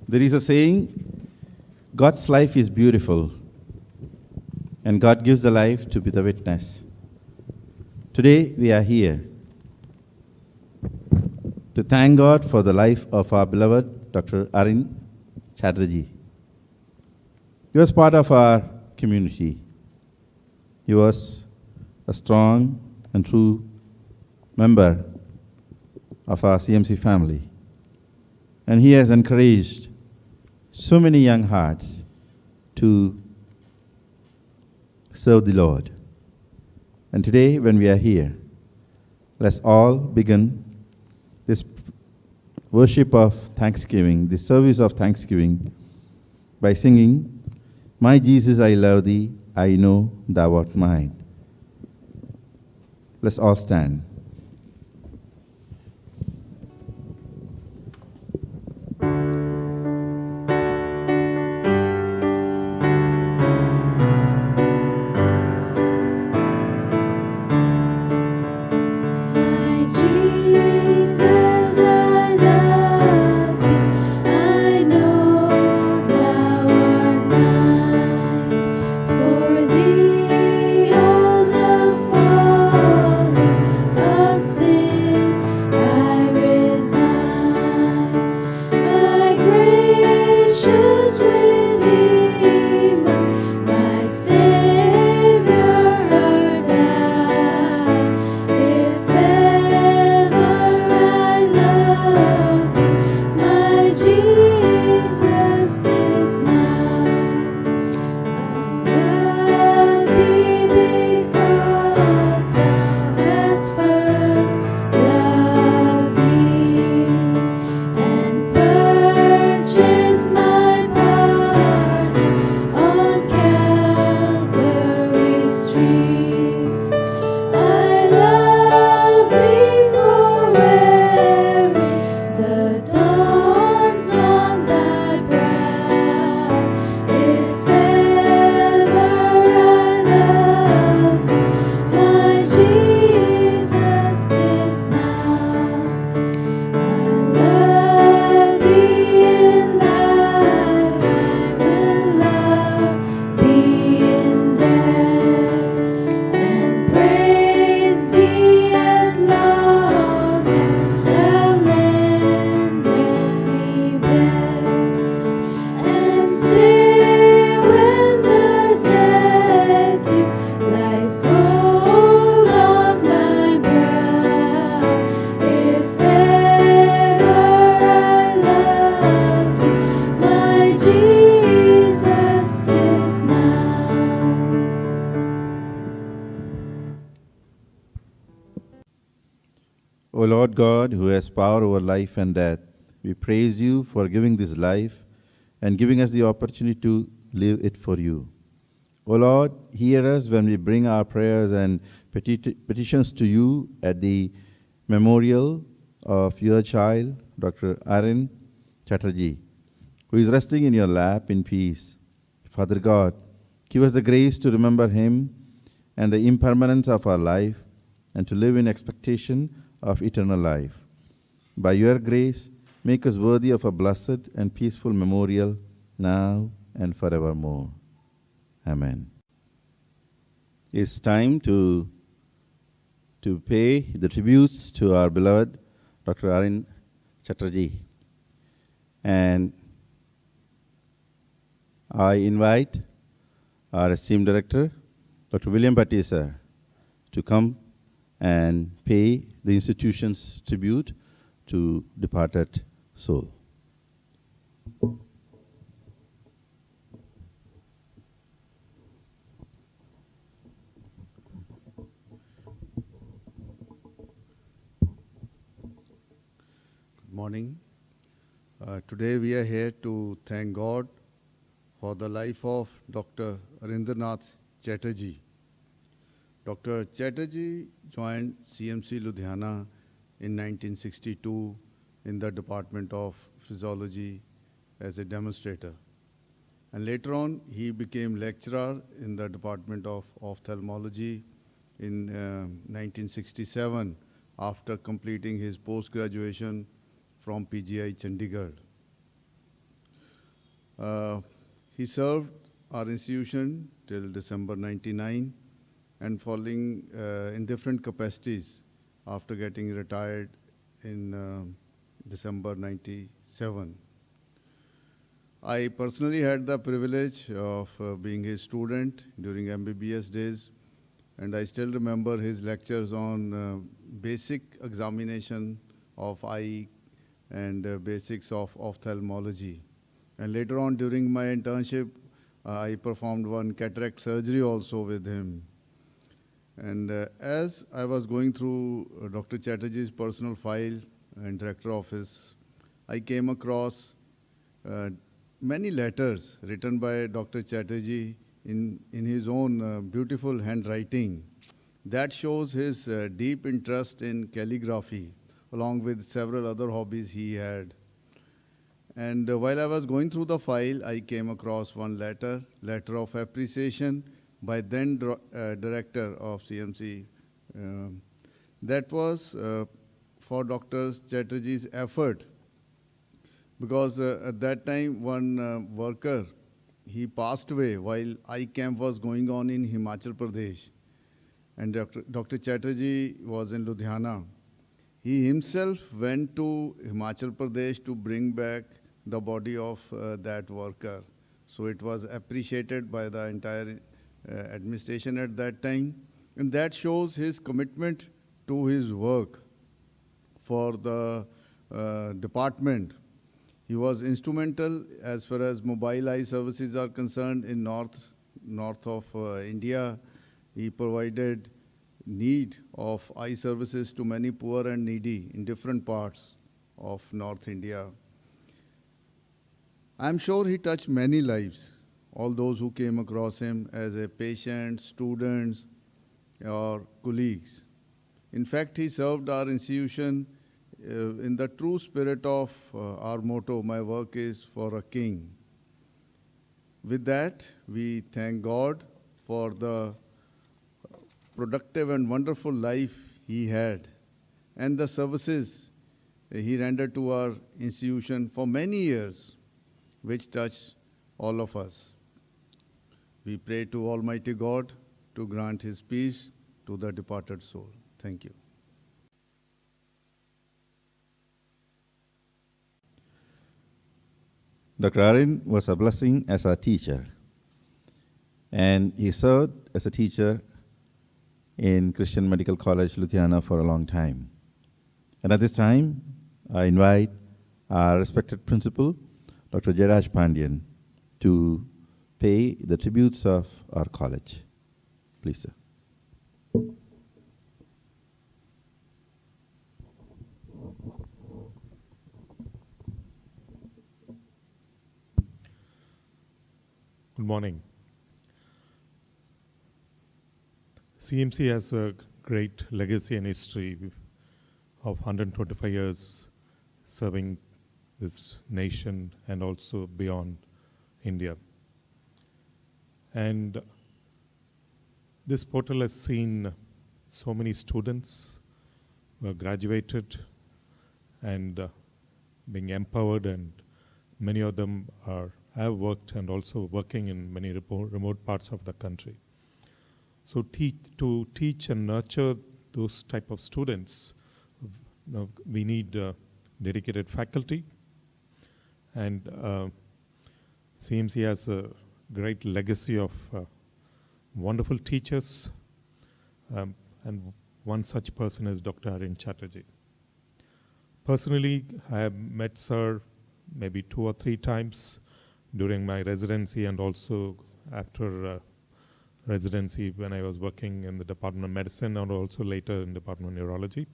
There is a saying, God's life is beautiful, and God gives the life to be the witness. Today we are here to thank God for the life of our beloved Dr. Arin Chatterjee. He was part of our community. He was a strong and true member of our CMC family. And he has encouraged so many young hearts to serve the Lord. And today, when we are here, let's all begin this worship of thanksgiving, this service of thanksgiving, by singing, "My Jesus, I love thee, I know thou art mine." Let's all stand. O Lord God, who has power over life and death, we praise you for giving this life and giving us the opportunity to live it for you. O Lord, hear us when we bring our prayers and petitions to you at the memorial of your child, Dr. Arin Chatterjee, who is resting in your lap in peace. Father God, give us the grace to remember him and the impermanence of our life and to live in expectation of eternal life. By your grace, make us worthy of a blessed and peaceful memorial now and forevermore. Amen. It's time to pay the tributes to our beloved Dr. Arin Chatterjee. And I invite our esteemed director, Dr. William Batisa, to come and pay the institution's tribute to departed soul. Good morning. Today we are here to thank God for the life of Dr. Arindranath Chatterjee. Dr. Chatterjee joined CMC Ludhiana in 1962 in the Department of Physiology as a demonstrator. And later on, he became lecturer in the Department of Ophthalmology in 1967 after completing his post-graduation from PGI Chandigarh. He served our institution till December 99 and following in different capacities after getting retired in December 97. I personally had the privilege of being his student during MBBS days, and I still remember his lectures on basic examination of eye and basics of ophthalmology. And later on during my internship, I performed one cataract surgery also with him. And as I was going through Dr. Chatterjee's personal file and director office, I came across many letters written by Dr. Chatterjee in his own beautiful handwriting. That shows his deep interest in calligraphy, along with several other hobbies he had. And while I was going through the file, I came across one letter of appreciation by then director of CMC. That was for Dr. Chatterjee's effort, because at that time one worker, he passed away while eye camp was going on in Himachal Pradesh. And Dr. Chatterjee was in Ludhiana. He himself went to Himachal Pradesh to bring back the body of that worker. So it was appreciated by the entire administration at that time. And that shows his commitment to his work for the department. He was instrumental as far as mobile eye services are concerned in north of India. He provided need of eye services to many poor and needy in different parts of North India. I'm sure he touched many lives, all those who came across him as a patient, students, or colleagues. In fact, he served our institution in the true spirit of our motto, "My work is for a king." With that, we thank God for the productive and wonderful life he had and the services he rendered to our institution for many years, which touched all of us. We pray to Almighty God to grant his peace to the departed soul. Thank you. Dr. Arin was a blessing as a teacher, and he served as a teacher in Christian Medical College, Ludhiana, for a long time. And at this time, I invite our respected principal, Dr. Jairaj Pandian, to pay the tributes of our college. Please, sir. Good morning. CMC has a great legacy and history of 125 years serving this nation and also beyond India. And this portal has seen so many students who have graduated and being empowered, and many of them have worked and also working in many remote parts of the country. So to teach and nurture those type of students, we need dedicated faculty, and CMC has a great legacy of wonderful teachers, and one such person is Dr. Arin Chatterjee. Personally, I have met Sir maybe 2 or 3 times during my residency and also after residency when I was working in the Department of Medicine and also later in the Department of Neurology.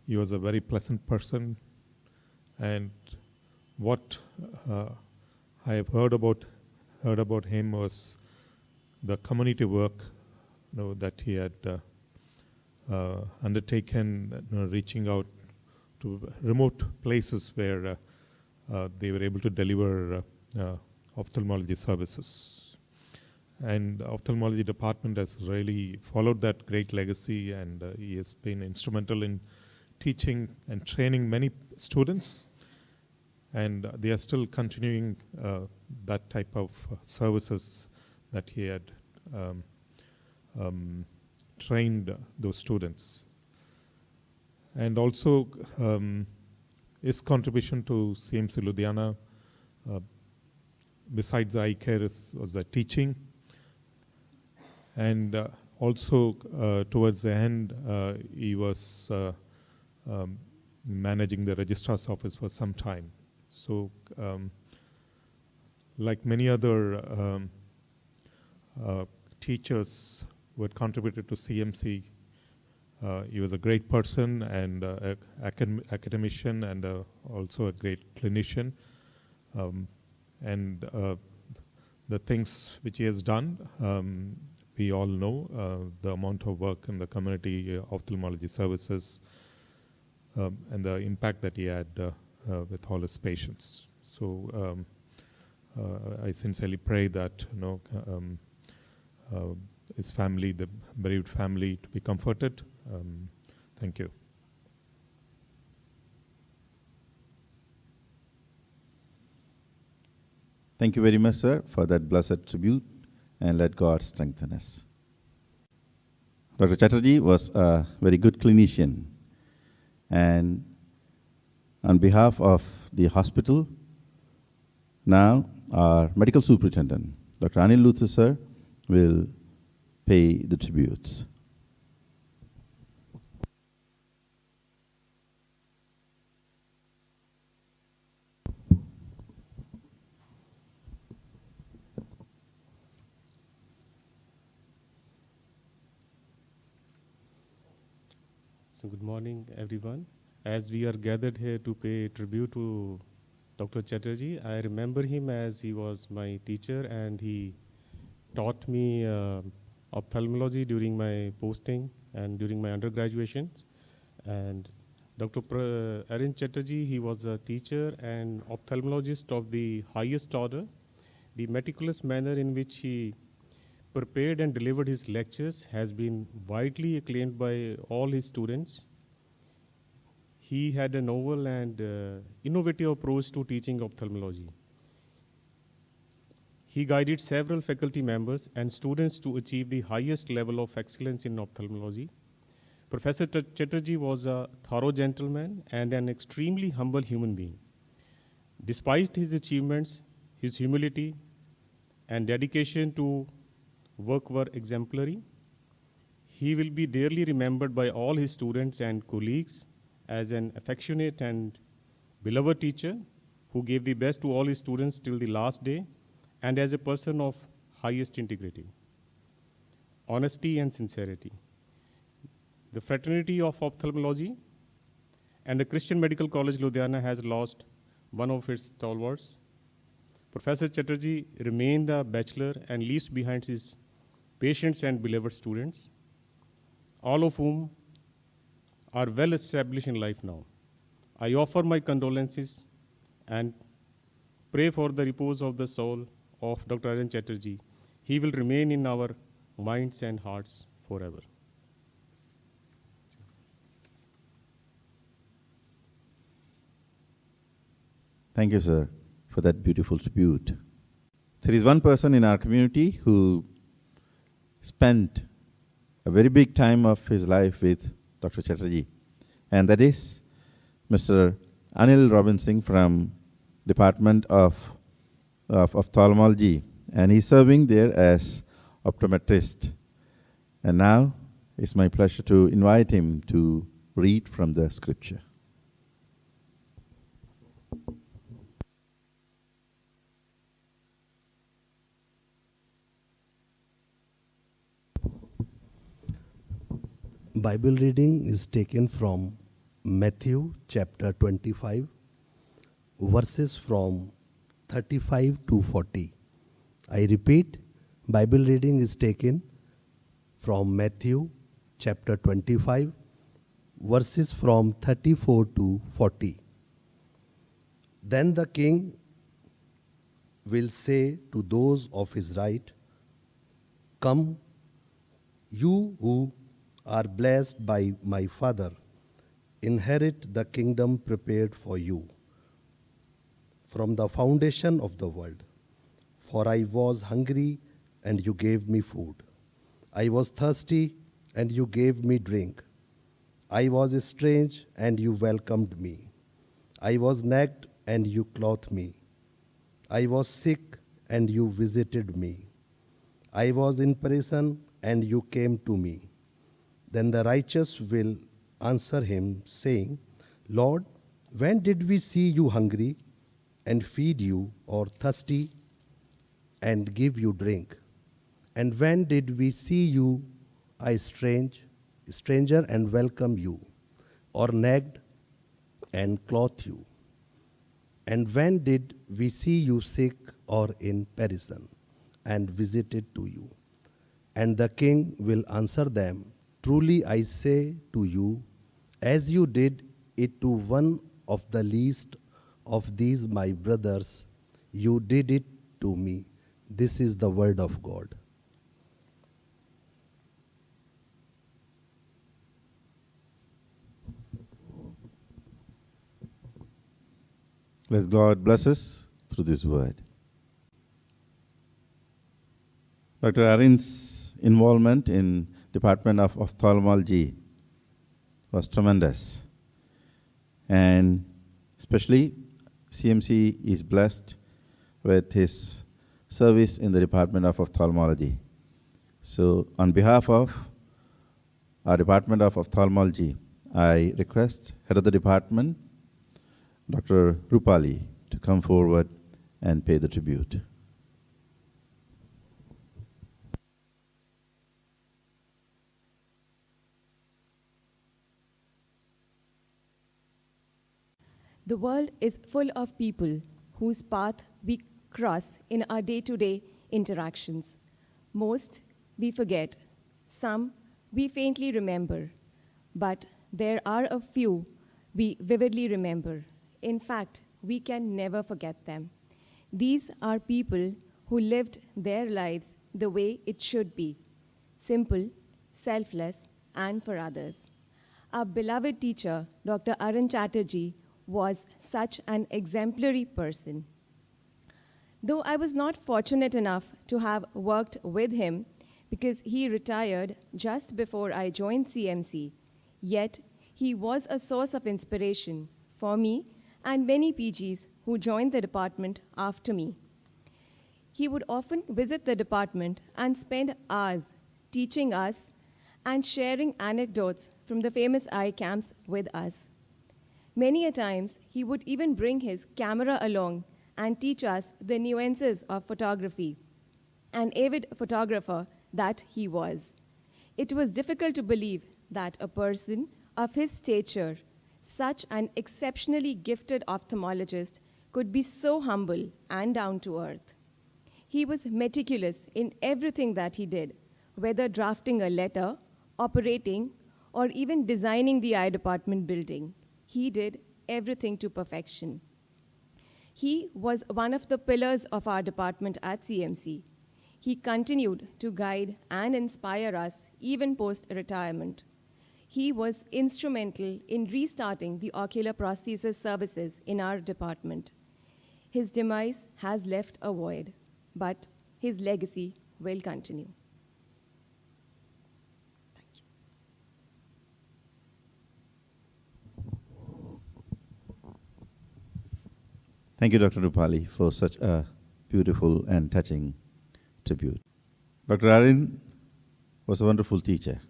He was a very pleasant person, and what I have heard about him was the community work that he had undertaken, reaching out to remote places where they were able to deliver ophthalmology services. And the ophthalmology department has really followed that great legacy, and he has been instrumental in teaching and training many students. and they are still continuing that type of services that he had trained those students. And also his contribution to CMC Ludhiana, besides eye care, was the teaching. And also towards the end, he was managing the registrar's office for some time. So like many other teachers who had contributed to CMC, he was a great person and academician and also a great clinician. And the things which he has done, we all know the amount of work in the community ophthalmology services and the impact that he had with all his patients. So I sincerely pray that his family, the bereaved family, to be comforted. Thank you. Thank you very much, sir, for that blessed tribute, and let God strengthen us. Dr. Chatterjee was a very good clinician, and on behalf of the hospital, now our medical superintendent, Dr. Anil Luther, sir, will pay the tributes. So good morning, everyone. As we are gathered here to pay tribute to Dr. Chatterjee, I remember him as he was my teacher and he taught me ophthalmology during my posting and during my undergraduation. And Dr. Arun Chatterjee, he was a teacher and ophthalmologist of the highest order. The meticulous manner in which he prepared and delivered his lectures has been widely acclaimed by all his students. He had a novel and innovative approach to teaching ophthalmology. He guided several faculty members and students to achieve the highest level of excellence in ophthalmology. Professor Chatterjee was a thorough gentleman and an extremely humble human being. Despite his achievements, his humility and dedication to work were exemplary. He will be dearly remembered by all his students and colleagues as an affectionate and beloved teacher who gave the best to all his students till the last day, and as a person of highest integrity, honesty and sincerity. The fraternity of ophthalmology and the Christian Medical College Ludhiana has lost one of its stalwarts. Professor Chatterjee remained a bachelor and leaves behind his patients and beloved students, all of whom are well established in life now. I offer my condolences and pray for the repose of the soul of Dr. Arun Chatterjee. He will remain in our minds and hearts forever. Thank you, sir, for that beautiful tribute. There is one person in our community who spent a very big time of his life with Dr. Chatterjee, and that is Mr. Anil Robinson from Department of Ophthalmology, and he's serving there as optometrist. And now it's my pleasure to invite him to read from the scripture. Bible reading is taken from Matthew chapter 25, verses from 35 to 40. I repeat, Bible reading is taken from Matthew chapter 25, verses from 34 to 40. Then the king will say to those of his right, "Come, you who are blessed by my Father, inherit the kingdom prepared for you from the foundation of the world. For I was hungry, and you gave me food. I was thirsty, and you gave me drink. I was strange, and you welcomed me. I was naked, and you clothed me. I was sick, and you visited me. I was in prison, and you came to me. Then the righteous will answer him, saying, Lord, when did we see you hungry and feed you, or thirsty and give you drink? And when did we see you a stranger and welcome you, or naked and clothe you? And when did we see you sick or in prison and visited to you? And the king will answer them, Truly I say to you, as you did it to one of the least of these my brothers, you did it to me. This is the word of God. Let God bless us through this word. Dr. Arin's involvement in Department of Ophthalmology was tremendous. And especially CMC is blessed with his service in the Department of Ophthalmology. So on behalf of our Department of Ophthalmology, I request Head of the Department, Dr. Rupali, to come forward and pay the tribute. The world is full of people whose path we cross in our day-to-day interactions. Most we forget, some we faintly remember, but there are a few we vividly remember. In fact, we can never forget them. These are people who lived their lives the way it should be, simple, selfless, and for others. Our beloved teacher, Dr. Arin Chatterjee, was such an exemplary person. Though I was not fortunate enough to have worked with him because he retired just before I joined CMC, yet he was a source of inspiration for me and many PGs who joined the department after me. He would often visit the department and spend hours teaching us and sharing anecdotes from the famous eye camps with us. Many a times, he would even bring his camera along and teach us the nuances of photography, an avid photographer that he was. It was difficult to believe that a person of his stature, such an exceptionally gifted ophthalmologist, could be so humble and down to earth. He was meticulous in everything that he did, whether drafting a letter, operating, or even designing the eye department building. He did everything to perfection. He was one of the pillars of our department at CMC. He continued to guide and inspire us even post-retirement. He was instrumental in restarting the ocular prosthesis services in our department. His demise has left a void, but his legacy will continue. Thank you, Dr. Rupali, for such a beautiful and touching tribute. Dr. Arin was a wonderful teacher,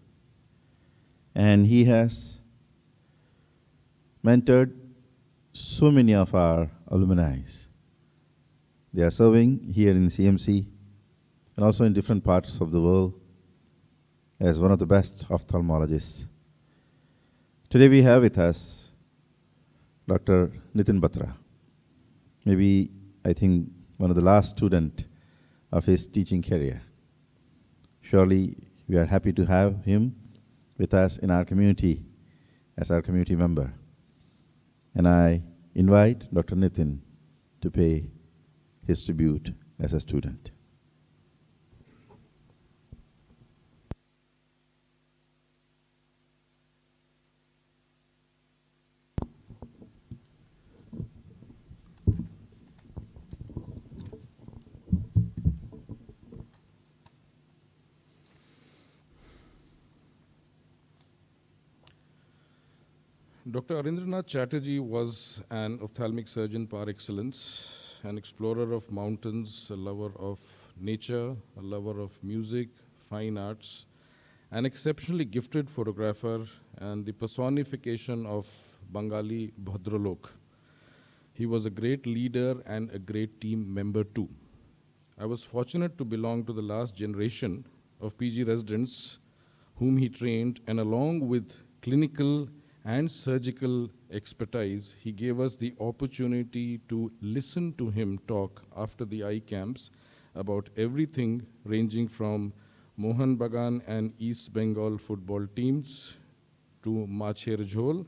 and he has mentored so many of our alumni. They are serving here in CMC and also in different parts of the world as one of the best ophthalmologists. Today we have with us Dr. Nitin Batra. Maybe, I think, one of the last student of his teaching career. Surely, we are happy to have him with us in our community as our community member. And I invite Dr. Nitin to pay his tribute as a student. Dr. Arindranath Chatterjee was an ophthalmic surgeon par excellence, an explorer of mountains, a lover of nature, a lover of music, fine arts, an exceptionally gifted photographer, and the personification of Bengali Bhadralok. He was a great leader and a great team member too. I was fortunate to belong to the last generation of PG residents whom he trained, and along with clinical and surgical expertise, he gave us the opportunity to listen to him talk after the eye camps about everything ranging from Mohan Bagan and East Bengal football teams to Macher Jhol,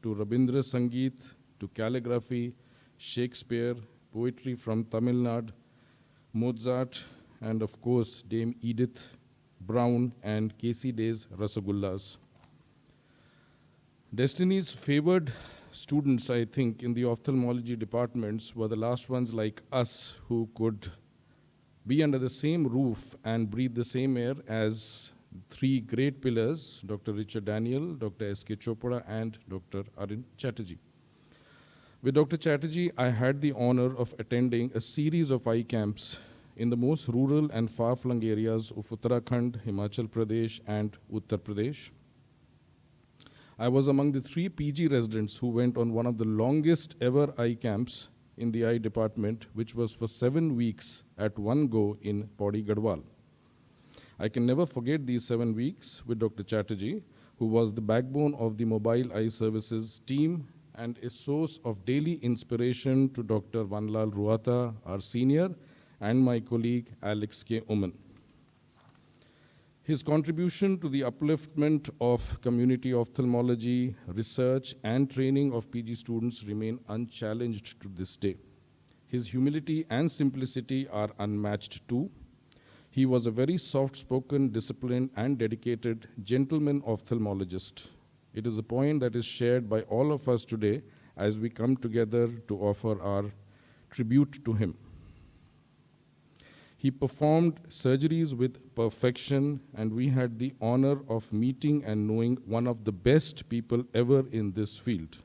to Rabindra Sangeet, to calligraphy, Shakespeare, poetry from Tamil Nadu, Mozart, and of course Dame Edith Brown and Casey Day's Rasagullas. Destiny's favored students, I think, in the ophthalmology departments were the last ones like us who could be under the same roof and breathe the same air as three great pillars, Dr. Richard Daniel, Dr. S.K. Chopra, and Dr. Arvind Chatterjee. With Dr. Chatterjee, I had the honor of attending a series of eye camps in the most rural and far-flung areas of Uttarakhand, Himachal Pradesh, and Uttar Pradesh. I was among the 3 PG residents who went on one of the longest ever eye camps in the eye department, which was for 7 weeks at one go in Pauri Garhwal. I can never forget these 7 weeks with Dr. Chatterjee, who was the backbone of the mobile eye services team and a source of daily inspiration to Dr. Vanlal Ruata, our senior, and my colleague Alex K. Uman. His contribution to the upliftment of community ophthalmology, research, and training of PG students remain unchallenged to this day. His humility and simplicity are unmatched too. He was a very soft-spoken, disciplined, and dedicated gentleman ophthalmologist. It is a point that is shared by all of us today as we come together to offer our tribute to him. He performed surgeries with perfection, and we had the honor of meeting and knowing one of the best people ever in this field.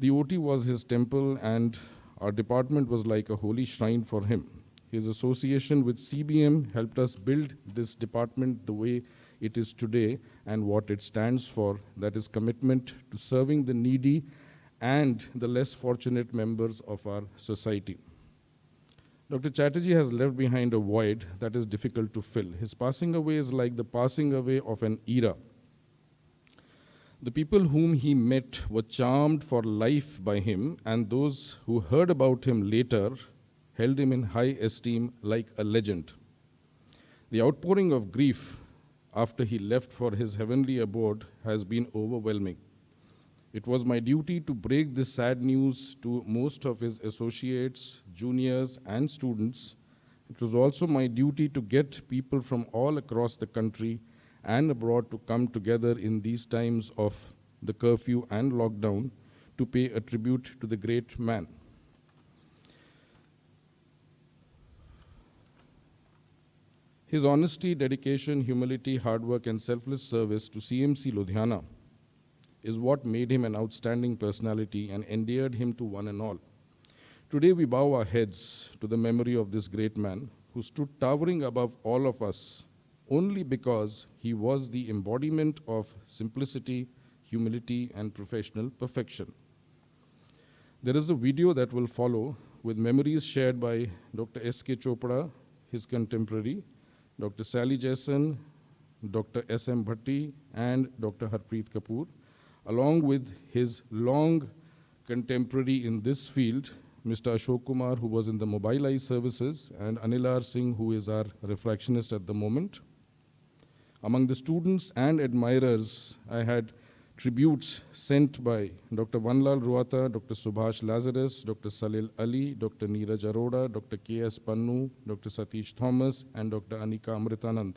The OT was his temple, and our department was like a holy shrine for him. His association with CBM helped us build this department the way it is today and what it stands for, that is commitment to serving the needy and the less fortunate members of our society. Dr. Chatterjee has left behind a void that is difficult to fill. His passing away is like the passing away of an era. The people whom he met were charmed for life by him, and those who heard about him later held him in high esteem like a legend. The outpouring of grief after he left for his heavenly abode has been overwhelming. It was my duty to break this sad news to most of his associates, juniors, and students. It was also my duty to get people from all across the country and abroad to come together in these times of the curfew and lockdown to pay a tribute to the great man. His honesty, dedication, humility, hard work, and selfless service to CMC Ludhiana is what made him an outstanding personality and endeared him to one and all. Today we bow our heads to the memory of this great man who stood towering above all of us only because he was the embodiment of simplicity, humility, and professional perfection. There is a video that will follow with memories shared by Dr. S.K. Chopra, his contemporary, Dr. Sally Jason, Dr. S.M. Bhatti, and Dr. Harpreet Kapoor, along with his long contemporary in this field, Mr. Ashok Kumar, who was in the mobile eye services, and Anilar Singh, who is our refractionist at the moment. Among the students and admirers, I had tributes sent by Dr. Vanlal Ruata, Dr. Subhash Lazarus, Dr. Salil Ali, Dr. Neeraj Arora, Dr. K.S. Pannu, Dr. Satish Thomas, and Dr. Anika Amritanand.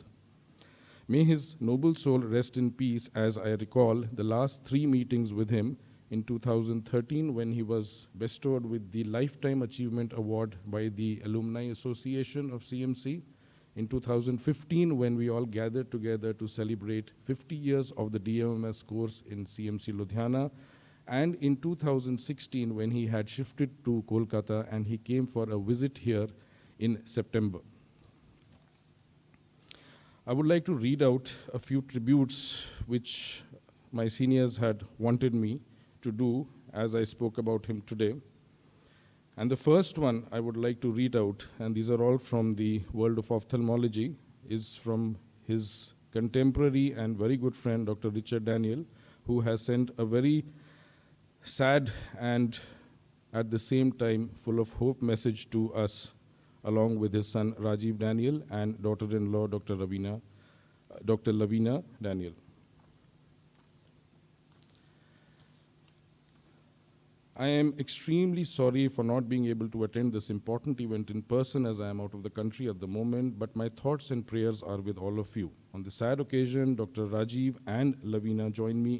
May his noble soul rest in peace as I recall the last 3 meetings with him in 2013 when he was bestowed with the Lifetime Achievement Award by the Alumni Association of CMC, in 2015 when we all gathered together to celebrate 50 years of the DMMS course in CMC Ludhiana, and in 2016 when he had shifted to Kolkata and he came for a visit here in September. I would like to read out a few tributes which my seniors had wanted me to do as I spoke about him today. And the first one I would like to read out, and these are all from the world of ophthalmology, is from his contemporary and very good friend, Dr. Richard Daniel, who has sent a very sad and at the same time full of hope message to us, along with his son Rajiv Daniel and daughter-in-law Dr. Lavina Daniel. I am extremely sorry for not being able to attend this important event in person as I am out of the country at the moment, but my thoughts and prayers are with all of you. On this sad occasion, Dr. Rajiv and Lavina join me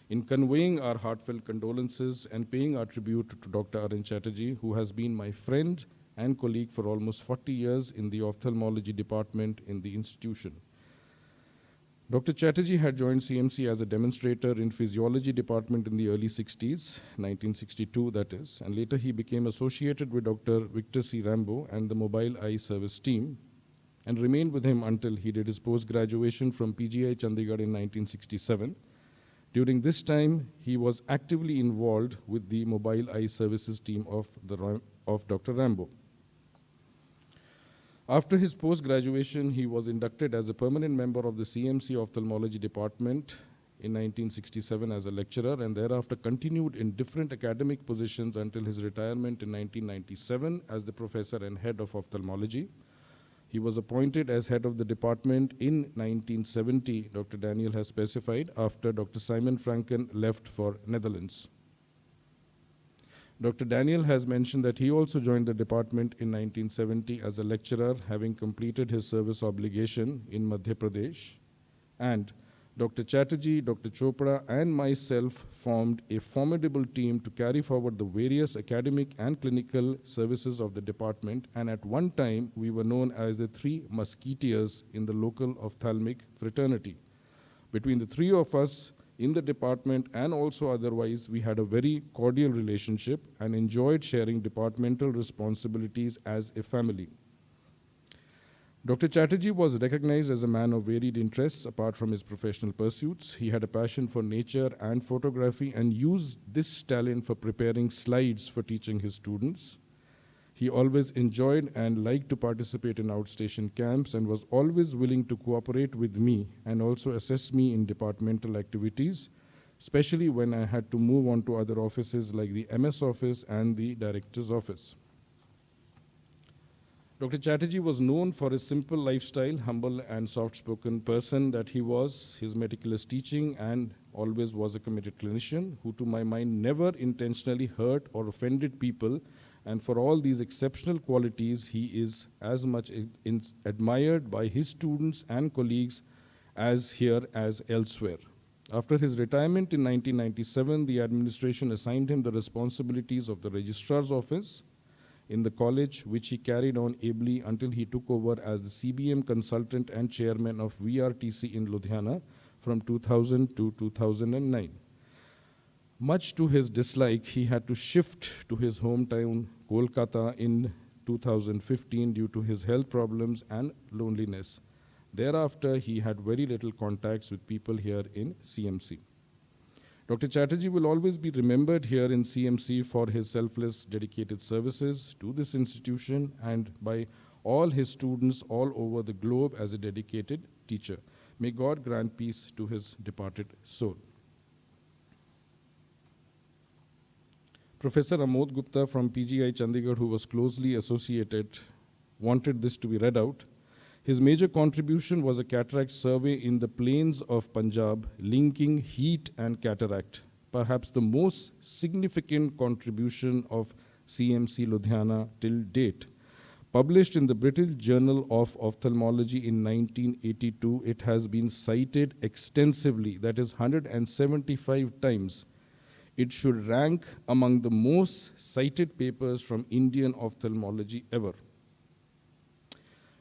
in conveying our heartfelt condolences and paying our tribute to Dr. Arun Chatterjee, who has been my friend and colleague for almost 40 years in the ophthalmology department in the institution. Dr. Chatterjee had joined CMC as a demonstrator in physiology department in the early 60s, 1962 that is, and later he became associated with Dr. Victor C. Rambo and the mobile eye service team, and remained with him until he did his post-graduation from PGI Chandigarh in 1967. During this time, he was actively involved with the mobile eye services team of Dr. Rambo. After his post-graduation, he was inducted as a permanent member of the CMC Ophthalmology Department in 1967 as a lecturer, and thereafter continued in different academic positions until his retirement in 1997 as the professor and head of ophthalmology. He was appointed as head of the department in 1970, Dr. Daniel has specified, after Dr. Simon Franken left for Netherlands. Dr. Daniel has mentioned that he also joined the department in 1970 as a lecturer, having completed his service obligation in Madhya Pradesh. And Dr. Chatterjee, Dr. Chopra, and myself formed a formidable team to carry forward the various academic and clinical services of the department. And at one time, we were known as the Three Musketeers in the local ophthalmic fraternity. Between the three of us, in the department and also otherwise, we had a very cordial relationship and enjoyed sharing departmental responsibilities as a family. Dr. Chatterjee was recognized as a man of varied interests apart from his professional pursuits. He had a passion for nature and photography and used this talent for preparing slides for teaching his students. He always enjoyed and liked to participate in outstation camps and was always willing to cooperate with me and also assist me in departmental activities, especially when I had to move on to other offices like the MS office and the director's office. Dr. Chatterjee was known for his simple lifestyle, humble and soft-spoken person that he was, his meticulous teaching, and always was a committed clinician who, to my mind, never intentionally hurt or offended people. And for all these exceptional qualities, he is as much admired by his students and colleagues as here as elsewhere. After his retirement in 1997, the administration assigned him the responsibilities of the registrar's office in the college, which he carried on ably until he took over as the CBM consultant and chairman of VRTC in Ludhiana from 2000 to 2009. Much to his dislike, he had to shift to his hometown, Kolkata, in 2015 due to his health problems and loneliness. Thereafter, he had very little contacts with people here in CMC. Dr. Chatterjee will always be remembered here in CMC for his selfless, dedicated services to this institution and by all his students all over the globe as a dedicated teacher. May God grant peace to his departed soul. Professor Amod Gupta from PGI Chandigarh, who was closely associated, wanted this to be read out. His major contribution was a cataract survey in the plains of Punjab, linking heat and cataract, perhaps the most significant contribution of CMC Ludhiana till date. Published in the British Journal of Ophthalmology in 1982, it has been cited extensively, that is 175 times. It should rank among the most cited papers from Indian ophthalmology ever.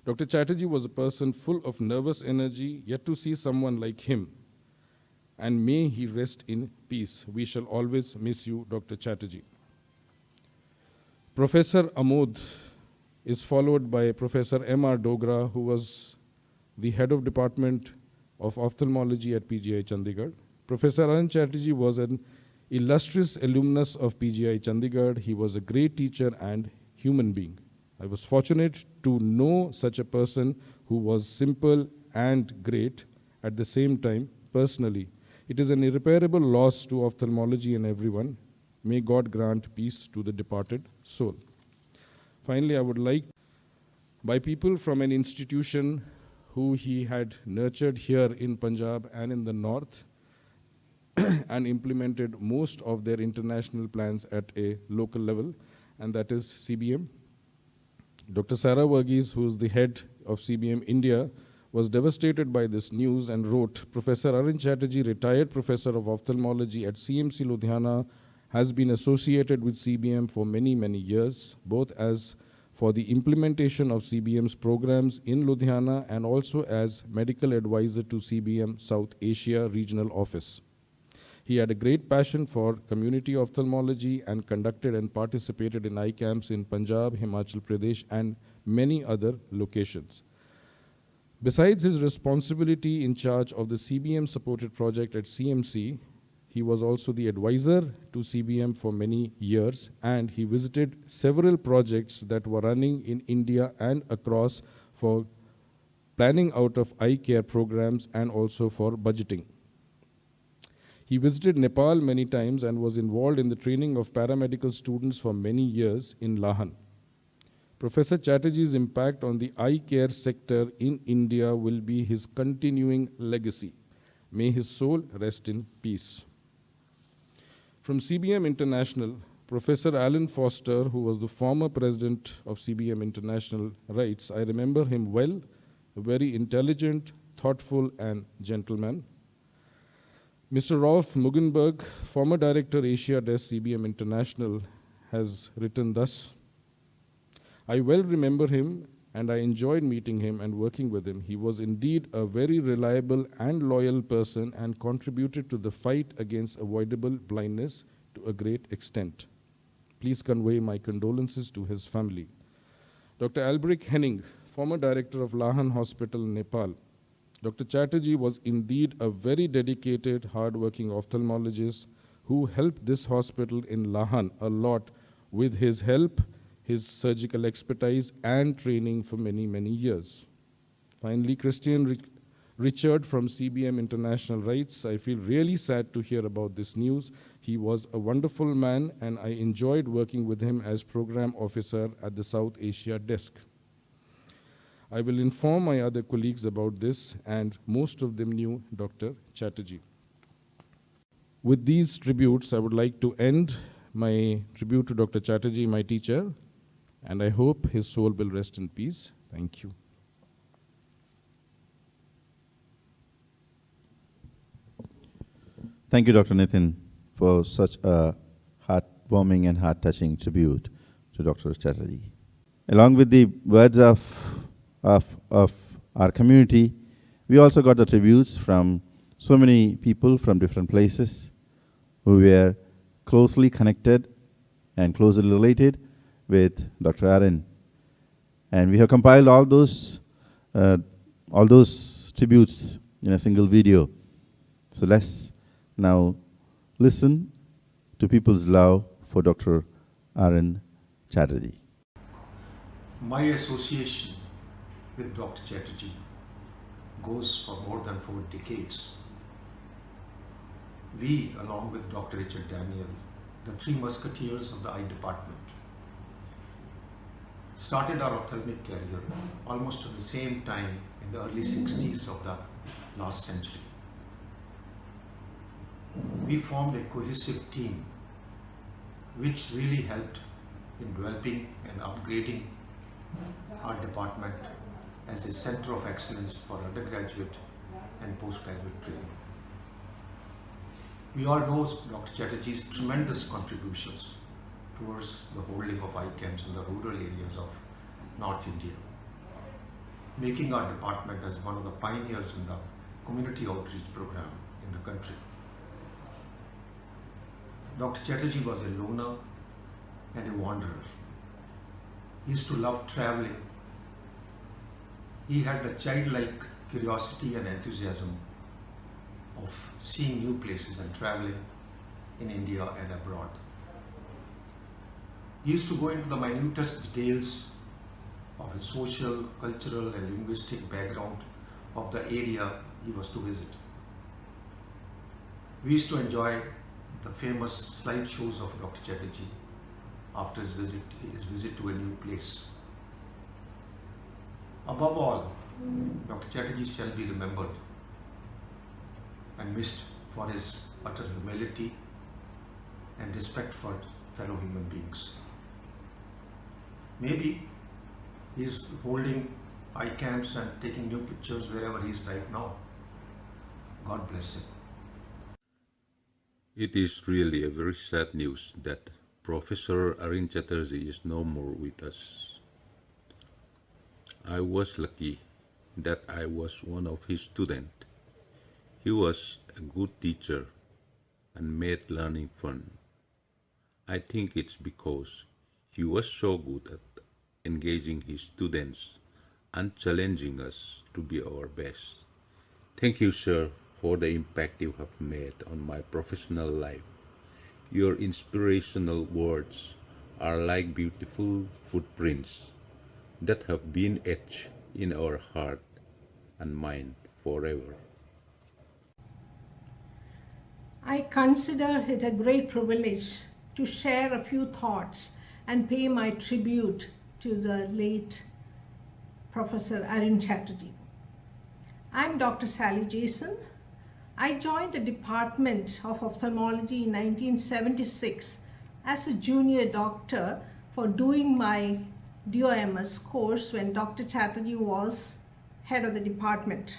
Dr. Chatterjee was a person full of nervous energy, yet to see someone like him, and may he rest in peace. We shall always miss you, Dr. Chatterjee. Professor Amod is followed by Professor M.R. Dogra, who was the head of Department of Ophthalmology at PGI Chandigarh. Professor Arun Chatterjee was an illustrious alumnus of PGI Chandigarh. He was a great teacher and human being. I was fortunate to know such a person who was simple and great at the same time personally. It is an irreparable loss to ophthalmology and everyone. May God grant peace to the departed soul. Finally, I would like, by people from an institution who he had nurtured here in Punjab and in the north, and implemented most of their international plans at a local level, and that is CBM. Dr. Sarah Varghese, who is the head of CBM India, was devastated by this news and wrote, Professor Arun Chatterjee, retired professor of ophthalmology at CMC Ludhiana, has been associated with CBM for many, many years, both as for the implementation of CBM's programs in Ludhiana and also as medical advisor to CBM South Asia Regional Office. He had a great passion for community ophthalmology and conducted and participated in eye camps in Punjab, Himachal Pradesh, and many other locations. Besides his responsibility in charge of the CBM-supported project at CMC, he was also the advisor to CBM for many years, and he visited several projects that were running in India and across for planning out of eye care programs and also for budgeting. He visited Nepal many times and was involved in the training of paramedical students for many years in Lahan. Professor Chatterjee's impact on the eye care sector in India will be his continuing legacy. May his soul rest in peace. From CBM International, Professor Alan Foster, who was the former president of CBM International, writes, I remember him well, a very intelligent, thoughtful, and gentleman. Mr. Rolf Mugenberg, former director Asia Desk CBM International, has written thus, I well remember him and I enjoyed meeting him and working with him. He was indeed a very reliable and loyal person and contributed to the fight against avoidable blindness to a great extent. Please convey my condolences to his family. Dr. Albrecht Henning, former director of Lahan Hospital, Nepal. Dr. Chatterjee was indeed a very dedicated, hard-working ophthalmologist who helped this hospital in Lahan a lot with his help, his surgical expertise, and training for many, many years. Finally, Christian Richard from CBM International writes, I feel really sad to hear about this news. He was a wonderful man, and I enjoyed working with him as program officer at the South Asia desk. I will inform my other colleagues about this, and most of them knew Dr. Chatterjee. With these tributes, I would like to end my tribute to Dr. Chatterjee, my teacher, and I hope his soul will rest in peace. Thank you. Thank you, Dr. Nitin, for such a heartwarming and heart-touching tribute to Dr. Chatterjee. Along with the words of our community, we also got the tributes from so many people from different places who were closely connected and closely related with Dr. Arun. And we have compiled all those tributes in a single video. So let's now listen to people's love for Dr. Arun Chatterjee. My association with Dr. Chatterjee goes for more than 4 decades. We, along with Dr. Richard Daniel, the 3 musketeers of the eye department, started our ophthalmic career almost at the same time in the early 60s of the last century. We formed a cohesive team which really helped in developing and upgrading our department as a center of excellence for undergraduate and postgraduate training. We all know Dr. Chatterjee's tremendous contributions towards the holding of eye camps in the rural areas of North India. making our department as one of the pioneers in the community outreach program in the country. Dr. Chatterjee was a loner and a wanderer. He used to love traveling. He had the childlike curiosity and enthusiasm of seeing new places and traveling in India and abroad. He used to go into the minutest details of his social, cultural and linguistic background of the area he was to visit. We used to enjoy the famous slideshows of Dr. Chatterjee after his visit to a new place. Above all, Dr. Chatterjee shall be remembered and missed for his utter humility and respect for fellow human beings. Maybe he is holding eye camps and taking new pictures wherever he is right now. God bless him. It is really a very sad news that Professor Arun Chatterjee is no more with us. I was lucky that I was one of his students. He was a good teacher and made learning fun. I think it's because he was so good at engaging his students and challenging us to be our best. Thank you, sir, for the impact you have made on my professional life. Your inspirational words are like beautiful footprints that have been etched in our heart and mind forever. I consider it a great privilege to share a few thoughts and pay my tribute to the late Professor Arun Chatterjee. I'm Dr. Sally Jason. I joined the Department of Ophthalmology in 1976 as a junior doctor for doing my DOMS course when Dr. Chatterjee was head of the department.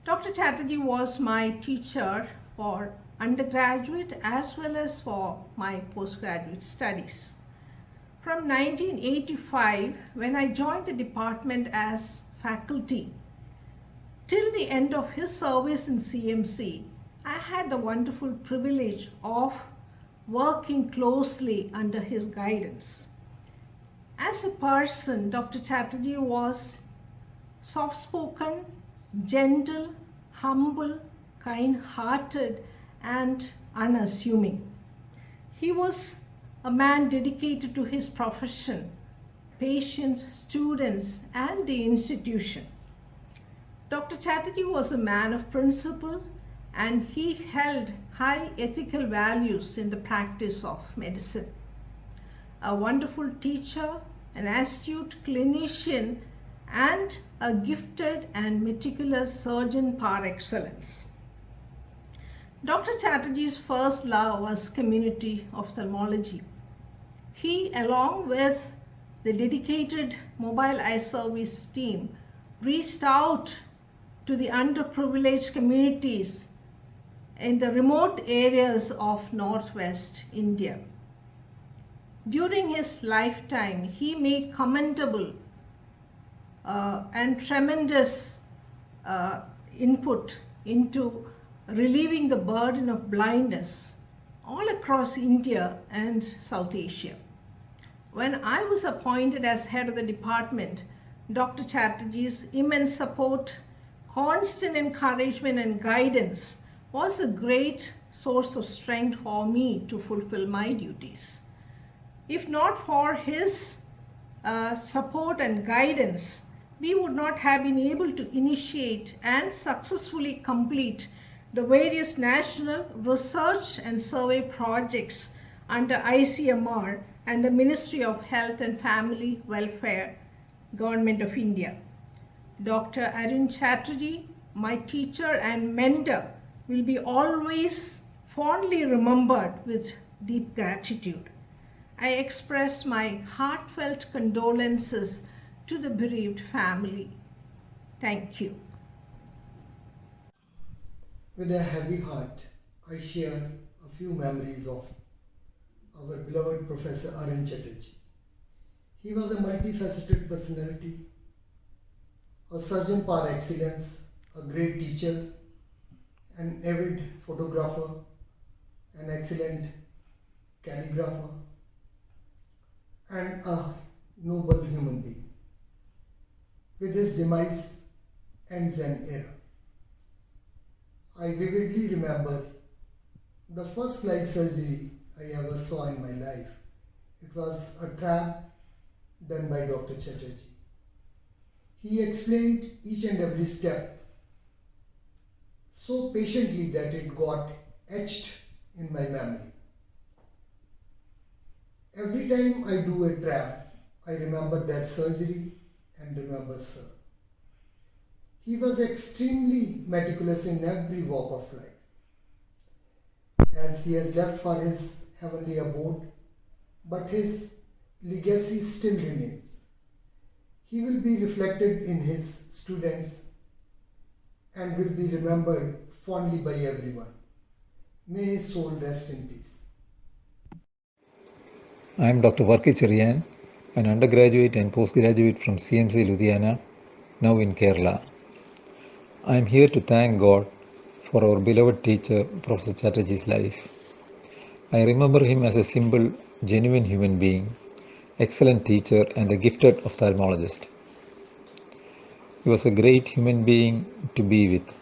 Dr. Chatterjee was my teacher for undergraduate as well as for my postgraduate studies. From 1985, when I joined the department as faculty, till the end of his service in CMC, I had the wonderful privilege of working closely under his guidance. As a person, Dr. Chatterjee was soft-spoken, gentle, humble, kind-hearted, and unassuming. He was a man dedicated to his profession, patients, students, and the institution. Dr. Chatterjee was a man of principle, and he held high ethical values in the practice of medicine. A wonderful teacher, an astute clinician, and a gifted and meticulous surgeon par excellence. Dr. Chatterjee's first love was community ophthalmology. He, along with the dedicated mobile eye service team, reached out to the underprivileged communities in the remote areas of Northwest India. During his lifetime, he made commendable and tremendous input into relieving the burden of blindness all across India and South Asia. When I was appointed as head of the department, Dr. Chatterjee's immense support, constant encouragement and guidance was a great source of strength for me to fulfill my duties. If not for his support and guidance, we would not have been able to initiate and successfully complete the various national research and survey projects under ICMR and the Ministry of Health and Family Welfare, Government of India. Dr. Arun Chatterjee, my teacher and mentor, will be always fondly remembered with deep gratitude. I express my heartfelt condolences to the bereaved family. Thank you. With a heavy heart, I share a few memories of our beloved Professor Arun Chatterjee. He was a multifaceted personality a surgeon par excellence, a great teacher, an avid photographer, an excellent calligrapher, and a noble human being. With his demise ends an era. I vividly remember the first life surgery I ever saw in my life. It was a trap done by Dr. Chatterjee. He explained each and every step so patiently that it got etched in my memory. Every time I do a trap, I remember that surgery and remember Sir. He was extremely meticulous in every walk of life. As he has left for his heavenly abode, but his legacy still remains. He will be reflected in his students and will be remembered fondly by everyone. May his soul rest in peace. I am Dr. Varki Cherian, an undergraduate and postgraduate from CMC Ludhiana, now in Kerala. I am here to thank God for our beloved teacher, Professor Chatterjee's life. I remember him as a simple, genuine human being, excellent teacher, and a gifted ophthalmologist. He was a great human being to be with.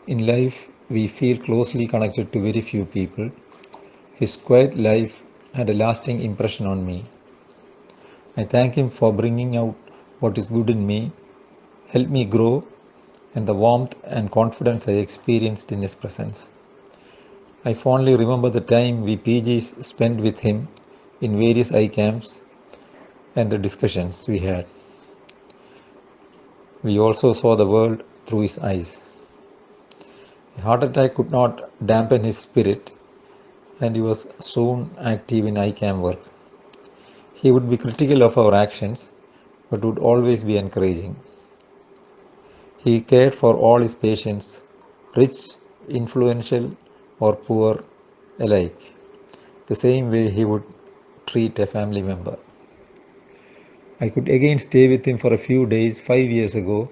In life, we feel closely connected to very few people. His quiet life had a lasting impression on me. I thank him for bringing out what is good in me, helped me grow, and the warmth and confidence I experienced in his presence. I fondly remember the time we PGs spent with him in various eye camps and the discussions we had. We also saw the world through his eyes. A heart attack could not dampen his spirit, and he was soon active in eye camp work. He would be critical of our actions, but would always be encouraging. He cared for all his patients, rich, influential, or poor alike, the same way he would treat a family member. I could again stay with him for a few days 5 years ago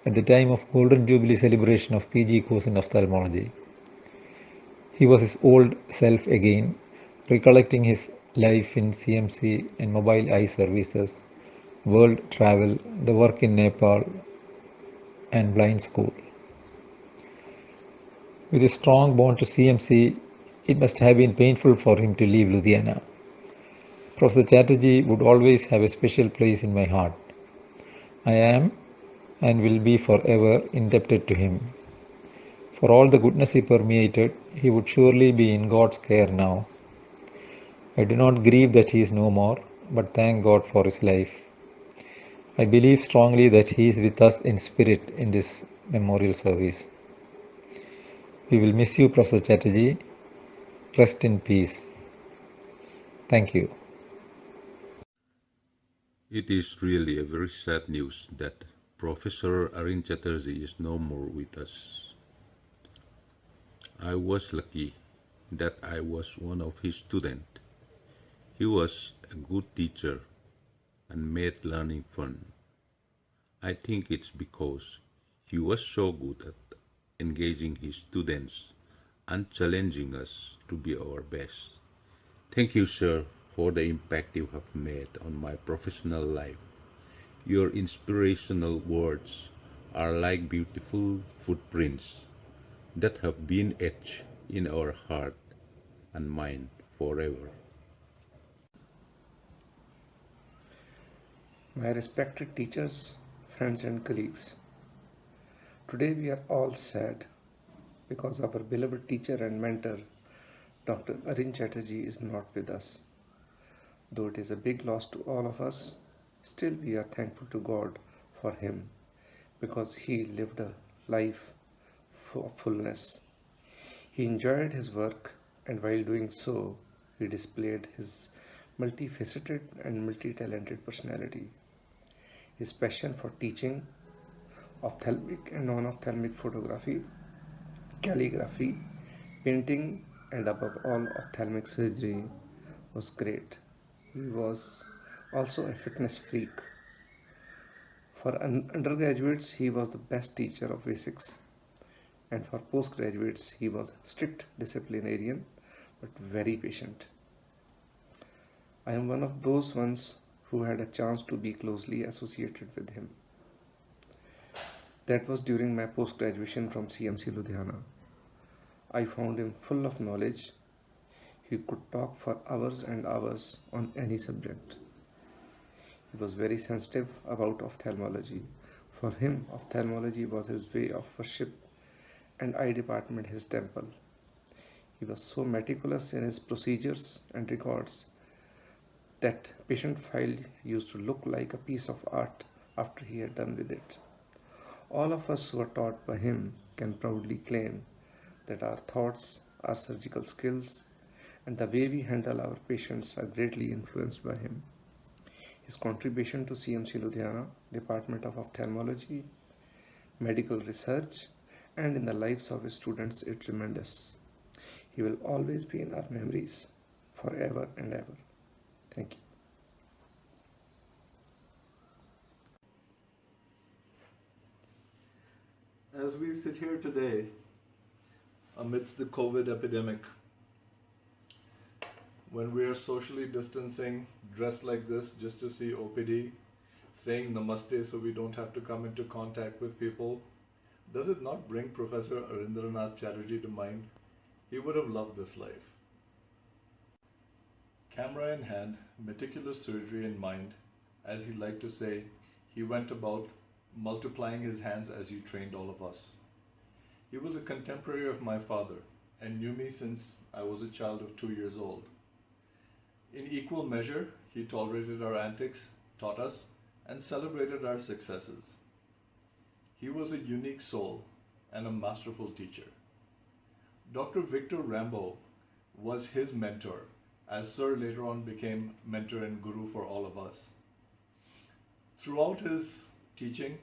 at the time of Golden Jubilee celebration of PG course in ophthalmology. He was his old self again, recollecting his life in CMC and mobile eye services, world travel, the work in Nepal, and blind school. With a strong bond to CMC, it must have been painful for him to leave Ludhiana. Professor Chatterjee would always have a special place in my heart. I am and will be forever indebted to him. For all the goodness he permeated, he would surely be in God's care now. I do not grieve that he is no more, but thank God for his life. I believe strongly that he is with us in spirit in this memorial service. We will miss you, Professor Chatterjee. Rest in peace. Thank you. It is really a very sad news that Professor Arin Chatterjee is no more with us. I was lucky that I was one of his students. He was a good teacher and made learning fun. I think it's because he was so good at engaging his students and challenging us to be our best. Thank you, sir, for the impact you have made on my professional life. Your inspirational words are like beautiful footprints that have been etched in our heart and mind forever. My respected teachers, friends and colleagues, today we are all sad because our beloved teacher and mentor, Dr. Arin Chatterjee, is not with us. Though it is a big loss to all of us, still we are thankful to God for him because he lived a life of fullness. He enjoyed his work, and while doing so, he displayed his multifaceted and multi-talented personality. His passion for teaching, ophthalmic and non-ophthalmic photography, calligraphy, painting, and above all ophthalmic surgery was great. He was also a fitness freak. For undergraduates, he was the best teacher of basics, and for postgraduates, he was strict disciplinarian but very patient. I am one of those ones who had a chance to be closely associated with him. That was during my post-graduation from CMC Ludhiana. I found him full of knowledge. He could talk for hours and hours on any subject. He was very sensitive about ophthalmology. For him, ophthalmology was his way of worship and eye department his temple. He was so meticulous in his procedures and records that patient file used to look like a piece of art after he had done with it. All of us who are taught by him can proudly claim that our thoughts, our surgical skills, and the way we handle our patients are greatly influenced by him. His contribution to CMC Ludhiana, Department of Ophthalmology, medical research, and in the lives of his students is tremendous. He will always be in our memories forever and ever. Thank you. As we sit here today, amidst the COVID epidemic, when we are socially distancing, dressed like this just to see OPD, saying namaste so we don't have to come into contact with people, does it not bring Professor Arindranath Chatterjee to mind? He would have loved this life. Camera in hand, meticulous surgery in mind, as he liked to say, he went about multiplying his hands as he trained all of us. He was a contemporary of my father and knew me since I was a child of 2 years old. In equal measure, he tolerated our antics, taught us, and celebrated our successes. He was a unique soul and a masterful teacher. Dr. Victor Rambo was his mentor, as Sir later on became mentor and guru for all of us. Throughout his teaching,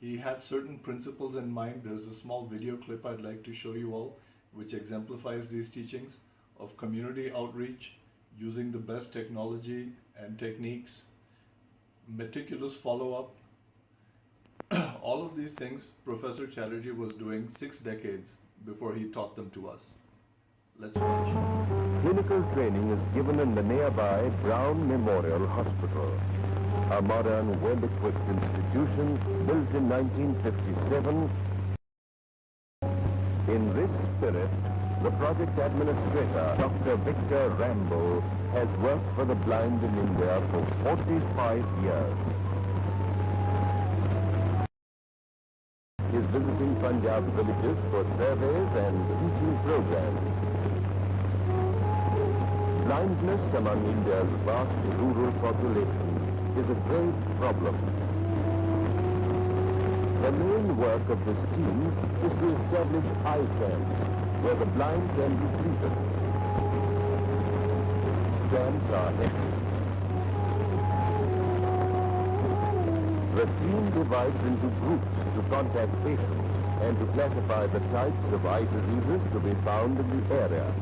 he had certain principles in mind. There's a small video clip I'd like to show you all, which exemplifies these teachings of community outreach, using the best technology and techniques, meticulous follow-up. All of these things Professor Chatterjee was doing 6 decades before he taught them to us. Let's watch. Clinical training is given in the nearby Brown Memorial Hospital, a modern, well-equipped institution built in 1957. In this spirit, the project administrator, Dr. Victor Rambo, has worked for the blind in India for 45 years. He is visiting Punjab villages for surveys and teaching programs. Blindness among India's vast rural population is a grave problem. The main work of this team is to establish eye camps where the blind can be treated. Camps are empty. The team divides into groups to contact patients and to classify the types of eye diseases to be found in the area.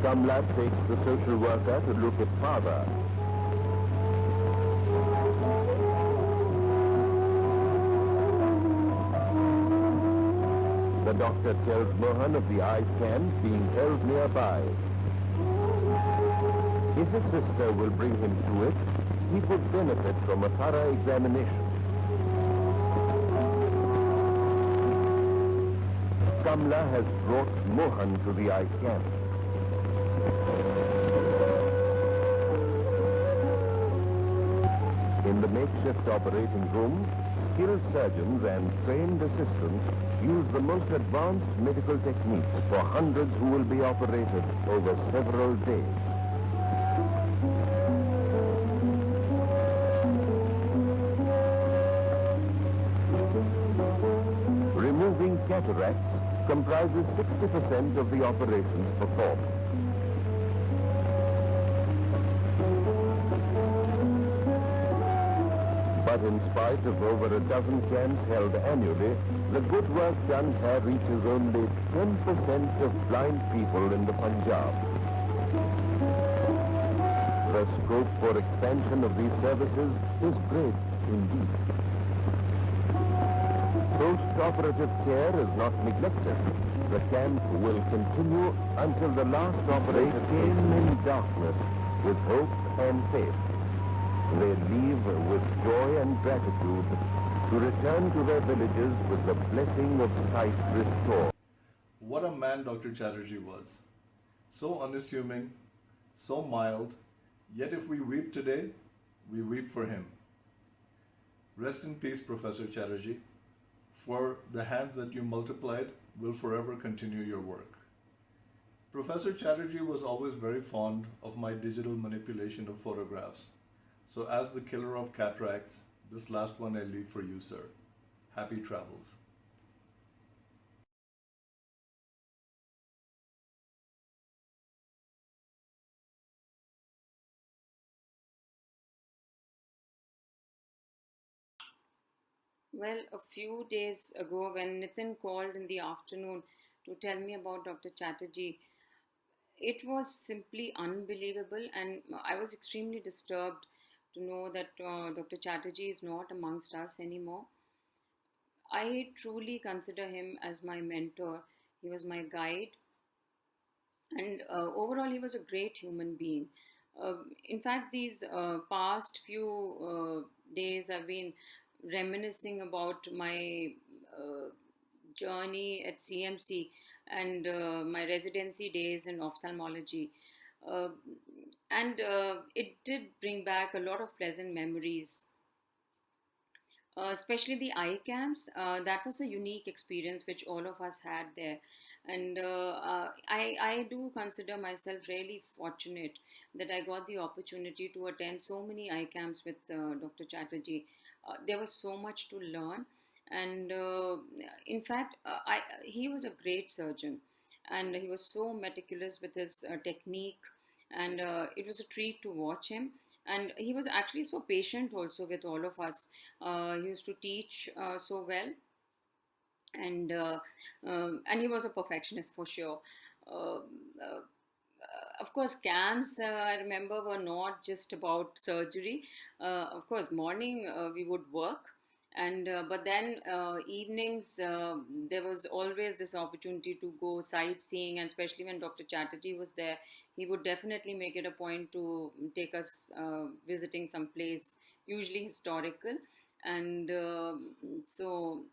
Kamla takes the social worker to look at father. The doctor tells Mohan of the eye camp being held nearby. If his sister will bring him to it, he could benefit from a thorough examination. Kamla has brought Mohan to the eye camp. In the makeshift operating room, skilled surgeons and trained assistants use the most advanced medical techniques for hundreds who will be operated over several days. Removing cataracts comprises 60% of the operations performed. But in spite of over a dozen camps held annually, the good work done here reaches only 10% of blind people in the Punjab. The scope for expansion of these services is great indeed. Post-operative care is not neglected. The camp will continue until the last operator came in darkness with hope and faith. They leave with joy and gratitude to return to their villages with the blessing of sight restored. What a man Dr. Chatterjee was. So unassuming, so mild, yet if we weep today, we weep for him. Rest in peace, Professor Chatterjee, for the hands that you multiplied will forever continue your work. Professor Chatterjee was always very fond of my digital manipulation of photographs. So as the killer of cataracts, this last one I leave for you, sir. Happy travels. Well, a few days ago, when Nitin called in the afternoon to tell me about Dr. Chatterjee, it was simply unbelievable, and I was extremely disturbed to know that Dr. Chatterjee is not amongst us anymore. I truly consider him as my mentor. He was my guide, and overall, he was a great human being. In fact, these past few days, I've been reminiscing about my journey at CMC and my residency days in ophthalmology. Uh, and it did bring back a lot of pleasant memories, especially the eye camps. That was a unique experience which all of us had there. And I do consider myself really fortunate that I got the opportunity to attend so many eye camps with Dr. Chatterjee. There was so much to learn. And in fact, he was a great surgeon, and he was so meticulous with his technique, and it was a treat to watch him. And he was actually so patient also with all of us. He used to teach so well, and he was a perfectionist for sure. Uh, uh, of course, camps, I remember, were not just about surgery. Of course, morning we would work, and but then evenings there was always this opportunity to go sightseeing, and especially when Dr. Chatterjee was there, he would definitely make it a point to take us visiting some place, usually historical, and so.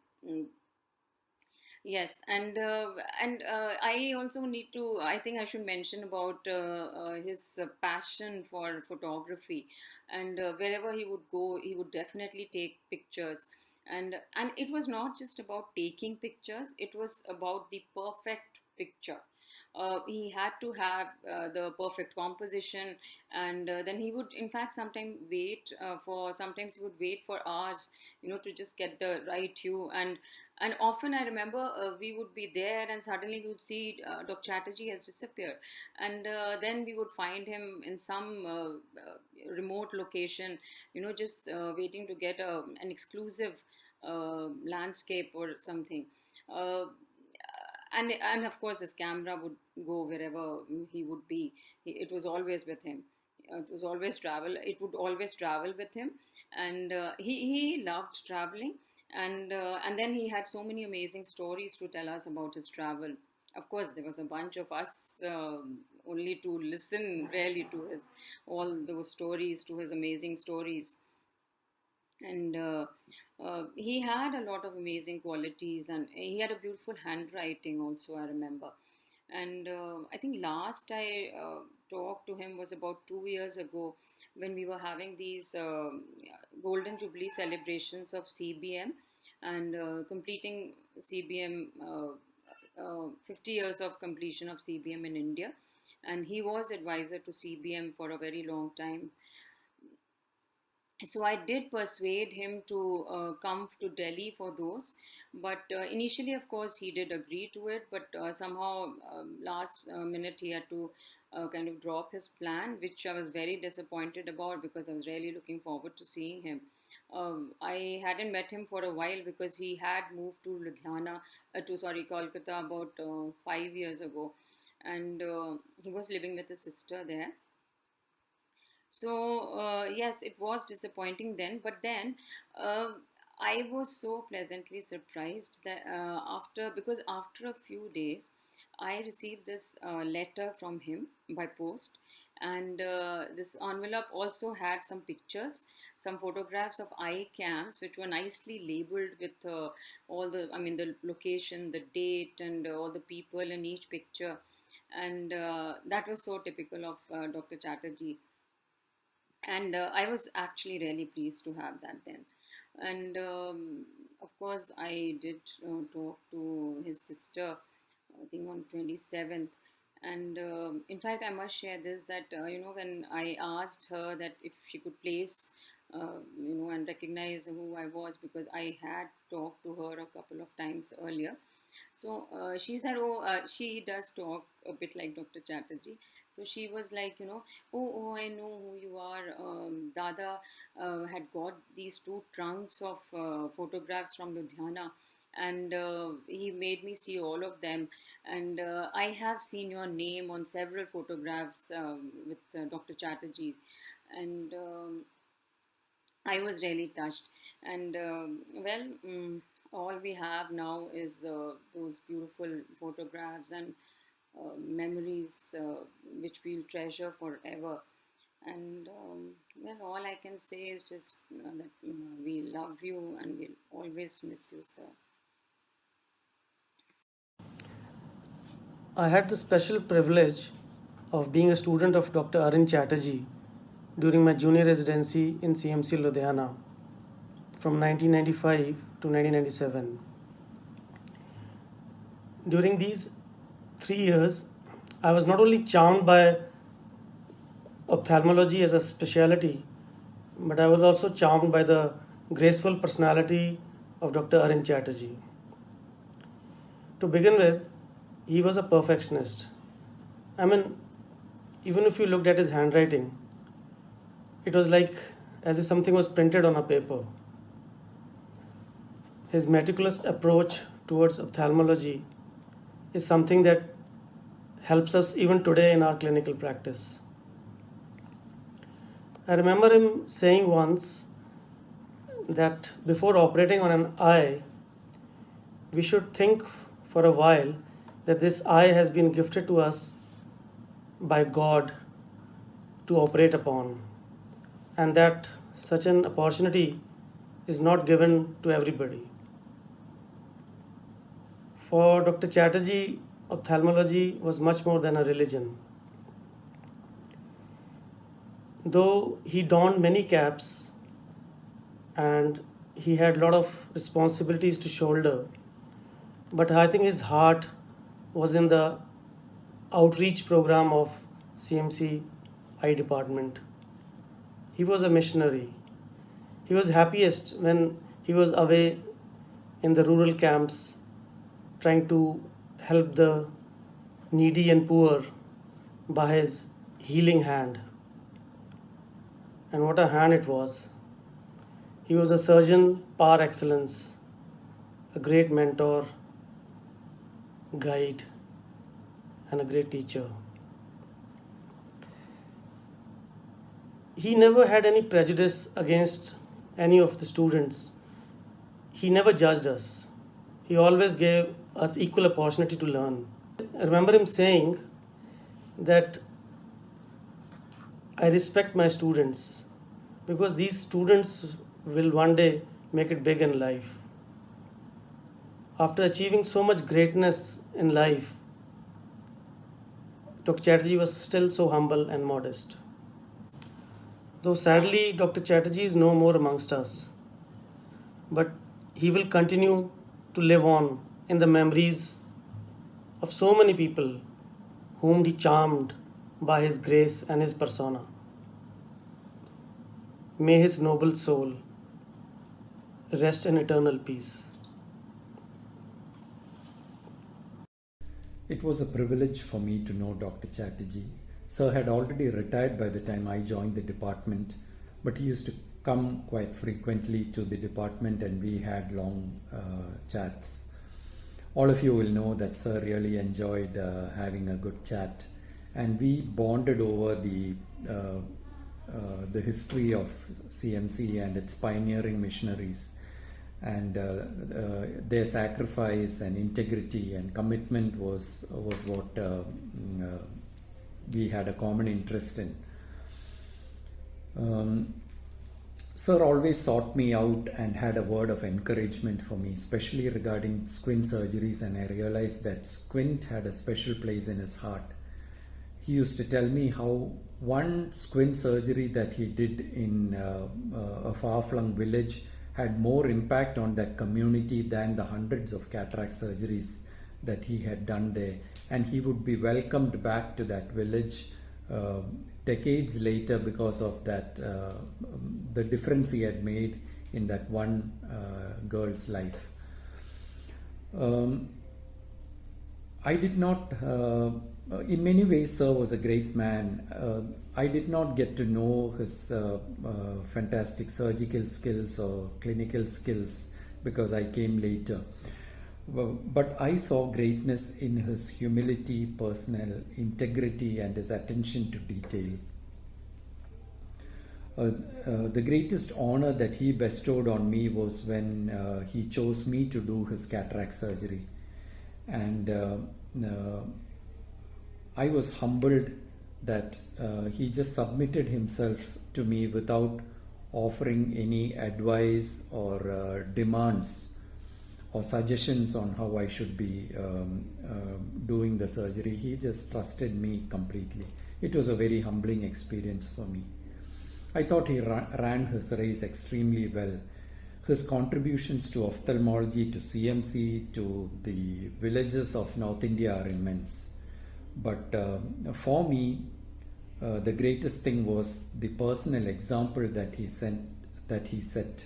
Yes, and I also need to. I think I should mention about his passion for photography, and wherever he would go, he would definitely take pictures, and it was not just about taking pictures; it was about the perfect picture. He had to have the perfect composition, and then he would, in fact, sometimes he would wait for hours, to just get the right hue. And often I remember we would be there, and suddenly we would see Dr. Chatterjee has disappeared, and then we would find him in some remote location, just waiting to get an exclusive landscape or something. Uh, and of course his camera would go wherever he would be. It was always with him. It would always travel with him, and he loved traveling, and then he had so many amazing stories to tell us about his travel. Of course, there was a bunch of us only to listen really to his all those stories, to his amazing stories. And he had a lot of amazing qualities, and he had a beautiful handwriting also, I remember. And I think last I talked to him was about 2 years ago, when we were having these golden jubilee celebrations of CBM, and completing CBM, 50 years of completion of CBM in India. And he was advisor to CBM for a very long time. So I did persuade him to come to Delhi for those, but initially, of course, he did agree to it, but somehow last minute he had to kind of drop his plan, which I was very disappointed about, because I was really looking forward to seeing him. I hadn't met him for a while because he had moved to Kolkata about 5 years ago, and he was living with his sister there. So yes, it was disappointing then, but then I was so pleasantly surprised that because after a few days, I received this letter from him by post, and this envelope also had some pictures, some photographs of eye camps, which were nicely labeled with the location, the date, and all the people in each picture, and that was so typical of Dr. Chatterjee. And I was actually really pleased to have that then. And of course, I did talk to his sister, I think on 27th. And in fact, I must share this, that when I asked her that if she could place and recognize who I was, because I had talked to her a couple of times earlier. So she said, she does talk a bit like Dr. Chatterjee. So she was like, I know who you are. Dada had got these 2 trunks of photographs from Ludhiana, and he made me see all of them. And I have seen your name on several photographs with Dr. Chatterjee. And I was really touched. And all we have now is those beautiful photographs and memories which we'll treasure forever. And all I can say is just that we love you and we'll always miss you, sir. I had the special privilege of being a student of Dr. Arin Chatterjee during my junior residency in CMC Ludhiana from 1995 to 1997. During these 3 years, I was not only charmed by ophthalmology as a specialty, but I was also charmed by the graceful personality of Dr. Arin Chatterjee. To begin with, he was a perfectionist. I mean, even if you looked at his handwriting, it was like as if something was printed on a paper. His meticulous approach towards ophthalmology is something that helps us even today in our clinical practice. I remember him saying once that before operating on an eye, we should think for a while that this eye has been gifted to us by God to operate upon, and that such an opportunity is not given to everybody. For Dr. Chatterjee, ophthalmology was much more than a religion. Though he donned many caps and he had a lot of responsibilities to shoulder, but I think his heart was in the outreach program of CMC Eye Department. He was a missionary. He was happiest when he was away in the rural camps trying to help the needy and poor by his healing hand. And what a hand it was. He was a surgeon par excellence, a great mentor, guide, and a great teacher. He never had any prejudice against any of the students. He never judged us. He always gave us equal opportunity to learn. I remember him saying that I respect my students because these students will one day make it big in life. After achieving so much greatness in life, Dr. Chatterjee was still so humble and modest. Though sadly, Dr. Chatterjee is no more amongst us, but he will continue to live on in the memories of so many people whom he charmed by his grace and his persona. May his noble soul rest in eternal peace. It was a privilege for me to know Dr. Chatterjee. Sir had already retired by the time I joined the department, but he used to come quite frequently to the department and we had long chats. All of you will know that sir really enjoyed having a good chat, and we bonded over the history of CMC and its pioneering missionaries, and their sacrifice and integrity and commitment was what we had a common interest in. Sir always sought me out and had a word of encouragement for me, especially regarding squint surgeries, and I realized that squint had a special place in his heart. He used to tell me how one squint surgery that he did in a far-flung village had more impact on that community than the hundreds of cataract surgeries that he had done there. And he would be welcomed back to that village decades later because of that, the difference he had made in that one girl's life. I did not, in many ways, sir was a great man. I did not get to know his fantastic surgical skills or clinical skills because I came later. But I saw greatness in his humility, personal integrity, and his attention to detail. The greatest honor that he bestowed on me was when he chose me to do his cataract surgery. And I was humbled that he just submitted himself to me without offering any advice or demands or suggestions on how I should be doing the surgery. He just trusted me completely. It was a very humbling experience for me. I thought he ran his race extremely well. His contributions to ophthalmology, to CMC, to the villages of North India are immense. But for me, the greatest thing was the personal example that he set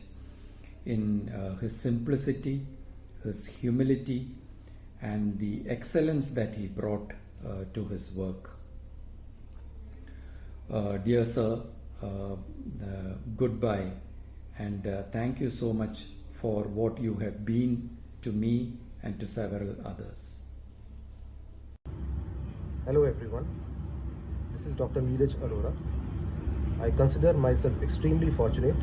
in his simplicity, his humility, and the excellence that he brought to his work. Dear sir, goodbye, and thank you so much for what you have been to me and to several others. Hello everyone, this is Dr. Neeraj Arora. I consider myself extremely fortunate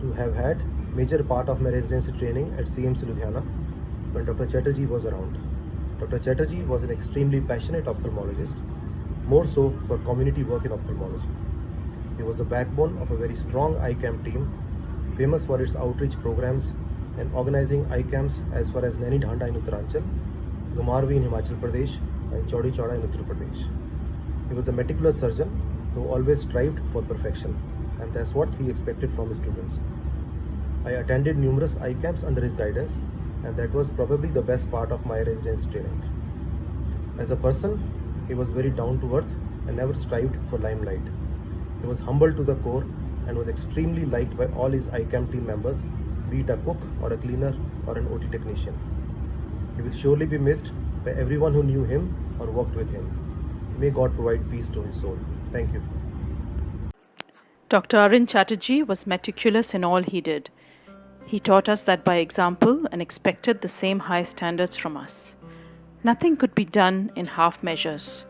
to have had major part of my residency training at CMC Ludhiana when Dr. Chatterjee was around. Dr. Chatterjee was an extremely passionate ophthalmologist, more so for community work in ophthalmology. He was the backbone of a very strong ICAM team, famous for its outreach programs and organizing ICAMs as far as Naini Dhanda in Uttaranchal, Gumarvi in Himachal Pradesh, and Chaudi Chauda in Uttar Pradesh. He was a meticulous surgeon who always strived for perfection, and that's what he expected from his students. I attended numerous ICAMs under his guidance, and that was probably the best part of my residency training. As a person, he was very down to earth and never strived for limelight. He was humble to the core and was extremely liked by all his ICAM team members, be it a cook or a cleaner or an OT technician. He will surely be missed by everyone who knew him or worked with him. May God provide peace to his soul. Thank you. Dr. Arin Chatterjee was meticulous in all he did. He taught us that by example and expected the same high standards from us. Nothing could be done in half measures.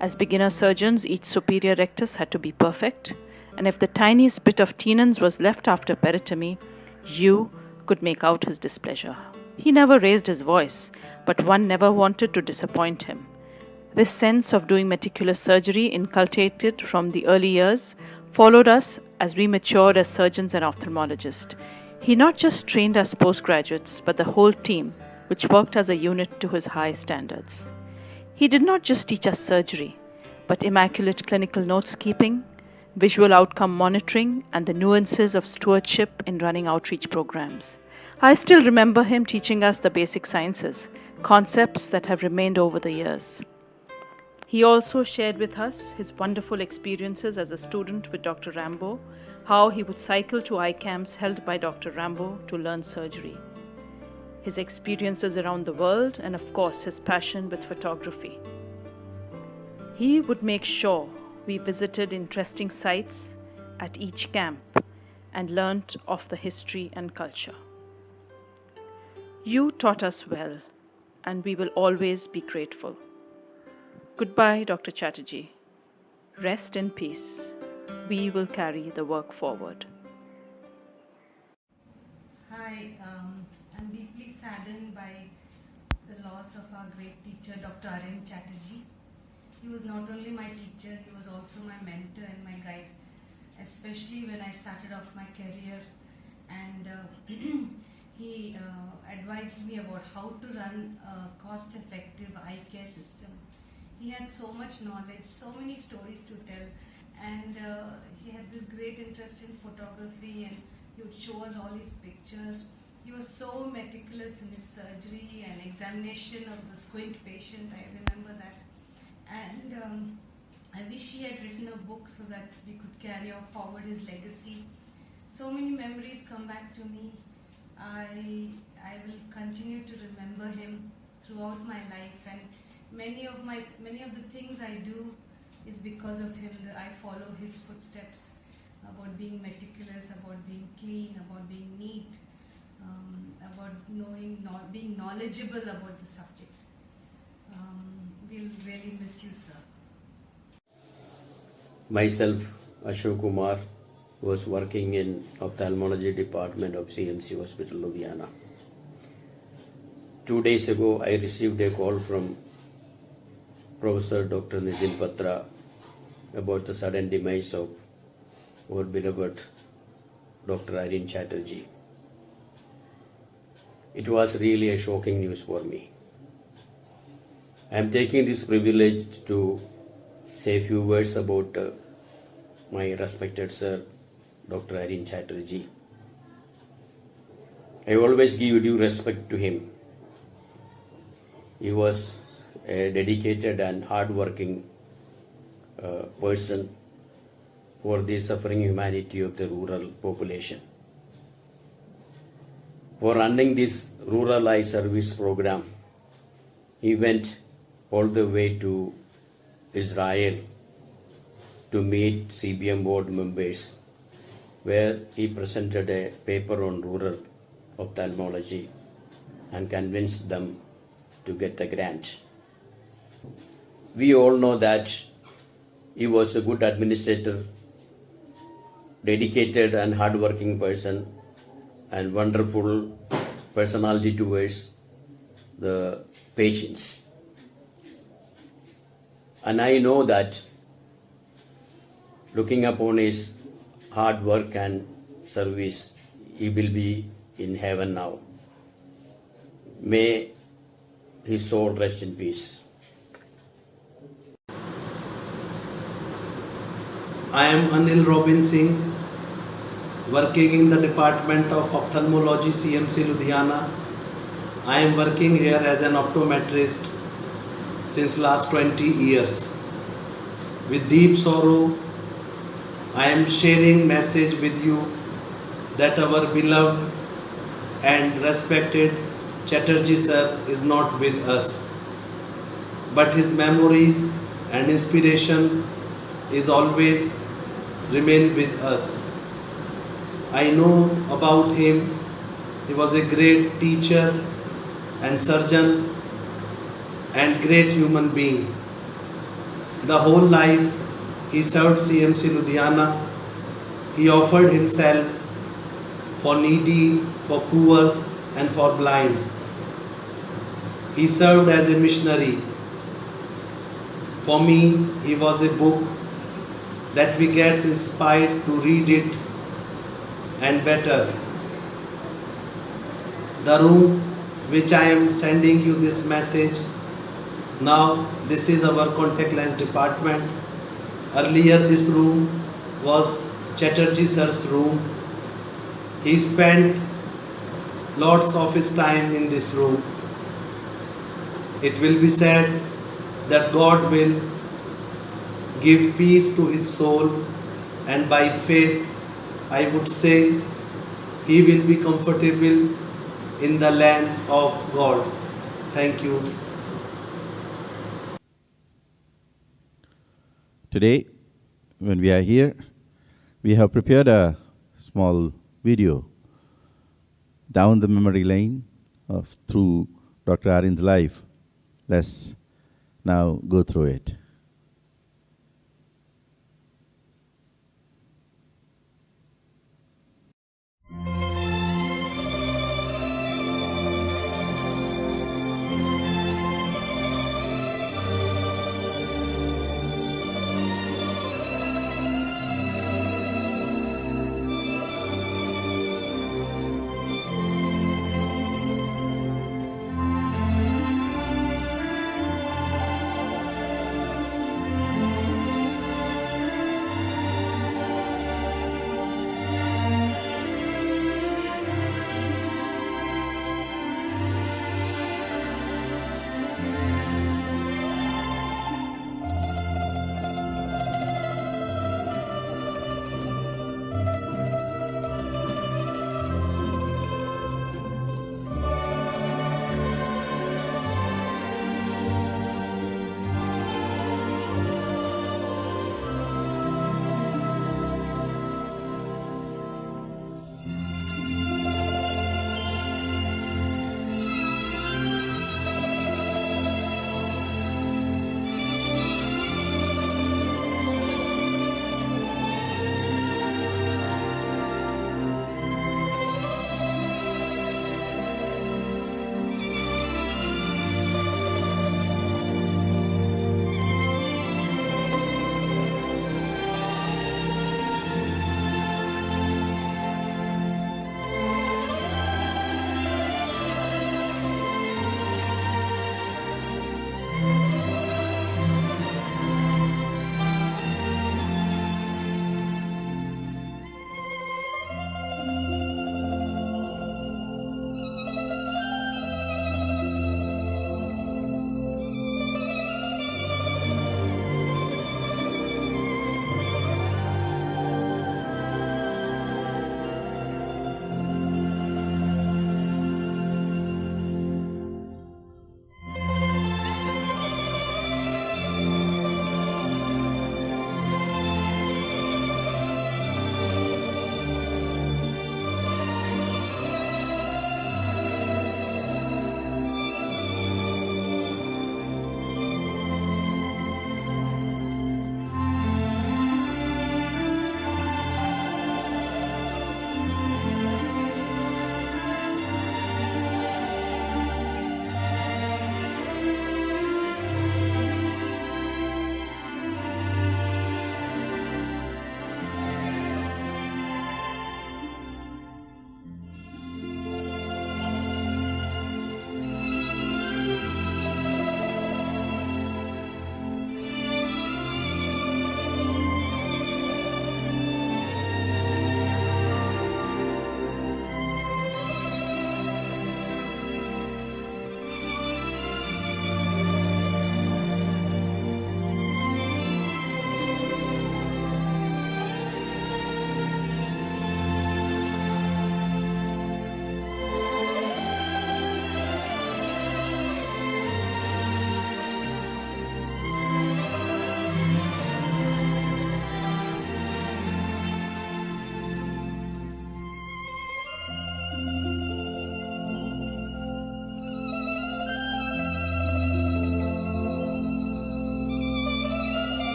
As beginner surgeons, each superior rectus had to be perfect, and if the tiniest bit of tenons was left after peritomy, you could make out his displeasure. He never raised his voice, but one never wanted to disappoint him. This sense of doing meticulous surgery, inculcated from the early years, followed us as we matured as surgeons and ophthalmologists. He not just trained us postgraduates, but the whole team, which worked as a unit to his high standards. He did not just teach us surgery, but immaculate clinical notes keeping, visual outcome monitoring, and the nuances of stewardship in running outreach programs. I still remember him teaching us the basic sciences, concepts that have remained over the years. He also shared with us his wonderful experiences as a student with Dr. Rambo, how he would cycle to ICAMs held by Dr. Rambo to learn surgery, his experiences around the world, and of course his passion with photography. He would make sure we visited interesting sites, at each camp and learnt of the history and culture. You taught us well, and we will always be grateful. Goodbye, Dr. Chatterjee. Rest in peace. We will carry the work forward. Hi, I'm deeply saddened by the loss of our great teacher, Dr. Arvind Chatterjee. He was not only my teacher, he was also my mentor and my guide, especially when I started off my career. And he advised me about how to run a cost-effective eye care system. He had so much knowledge, so many stories to tell, and he had this great interest in photography, and he would show us all his pictures. He was so meticulous in his surgery and examination of the squint patient, I remember that. And I wish he had written a book so that we could carry forward his legacy. So many memories come back to me. I will continue to remember him throughout my life, and many of the things I do is because of him. That I follow his footsteps about being meticulous, about being clean, about being neat, about being knowledgeable about the subject. We'll really miss you, sir. Myself, Ashok Kumar, was working in ophthalmology department of CMC Hospital, Ludhiana. 2 days ago, I received a call from Professor Dr. Nitin Patra about the sudden demise of our beloved Dr. Arvind Chatterjee. It was really a shocking news for me. I am taking this privilege to say a few words about my respected sir, Dr. Arvind Chatterjee. I always give due respect to him. He was a dedicated and hard-working person for the suffering humanity of the rural population. For running this rural eye service program, he went all the way to Israel to meet CBM board members, where he presented a paper on rural ophthalmology and convinced them to get the grant. We all know that he was a good administrator, dedicated and hardworking person, and wonderful personality towards the patients. And I know that looking upon his hard work and service, he will be in heaven now. May his soul rest in peace. I am Anil Robin Singh, working in the Department of Ophthalmology, CMC Ludhiana. I am working here as an optometrist since last 20 years. With deep sorrow, I am sharing message with you that our beloved and respected Chatterjee sir is not with us, but his memories and inspiration is always remain with us. I know about him. He was a great teacher and surgeon and great human being. The whole life he served CMC Ludhiana. He offered himself for needy, for poor and for blinds. He served as a missionary. For me, he was a book that we get inspired to read it and better. The room which I am sending you this message, now this is our contact lens department. Earlier this room was Chatterjee sir's room. He spent lots of his time in this room. It will be said that God will give peace to his soul, and by faith I would say he will be comfortable in the land of God. Thank you. Today, when we are here, we have prepared a small video down the memory lane through Dr. Aryan's life. Let's now go through it.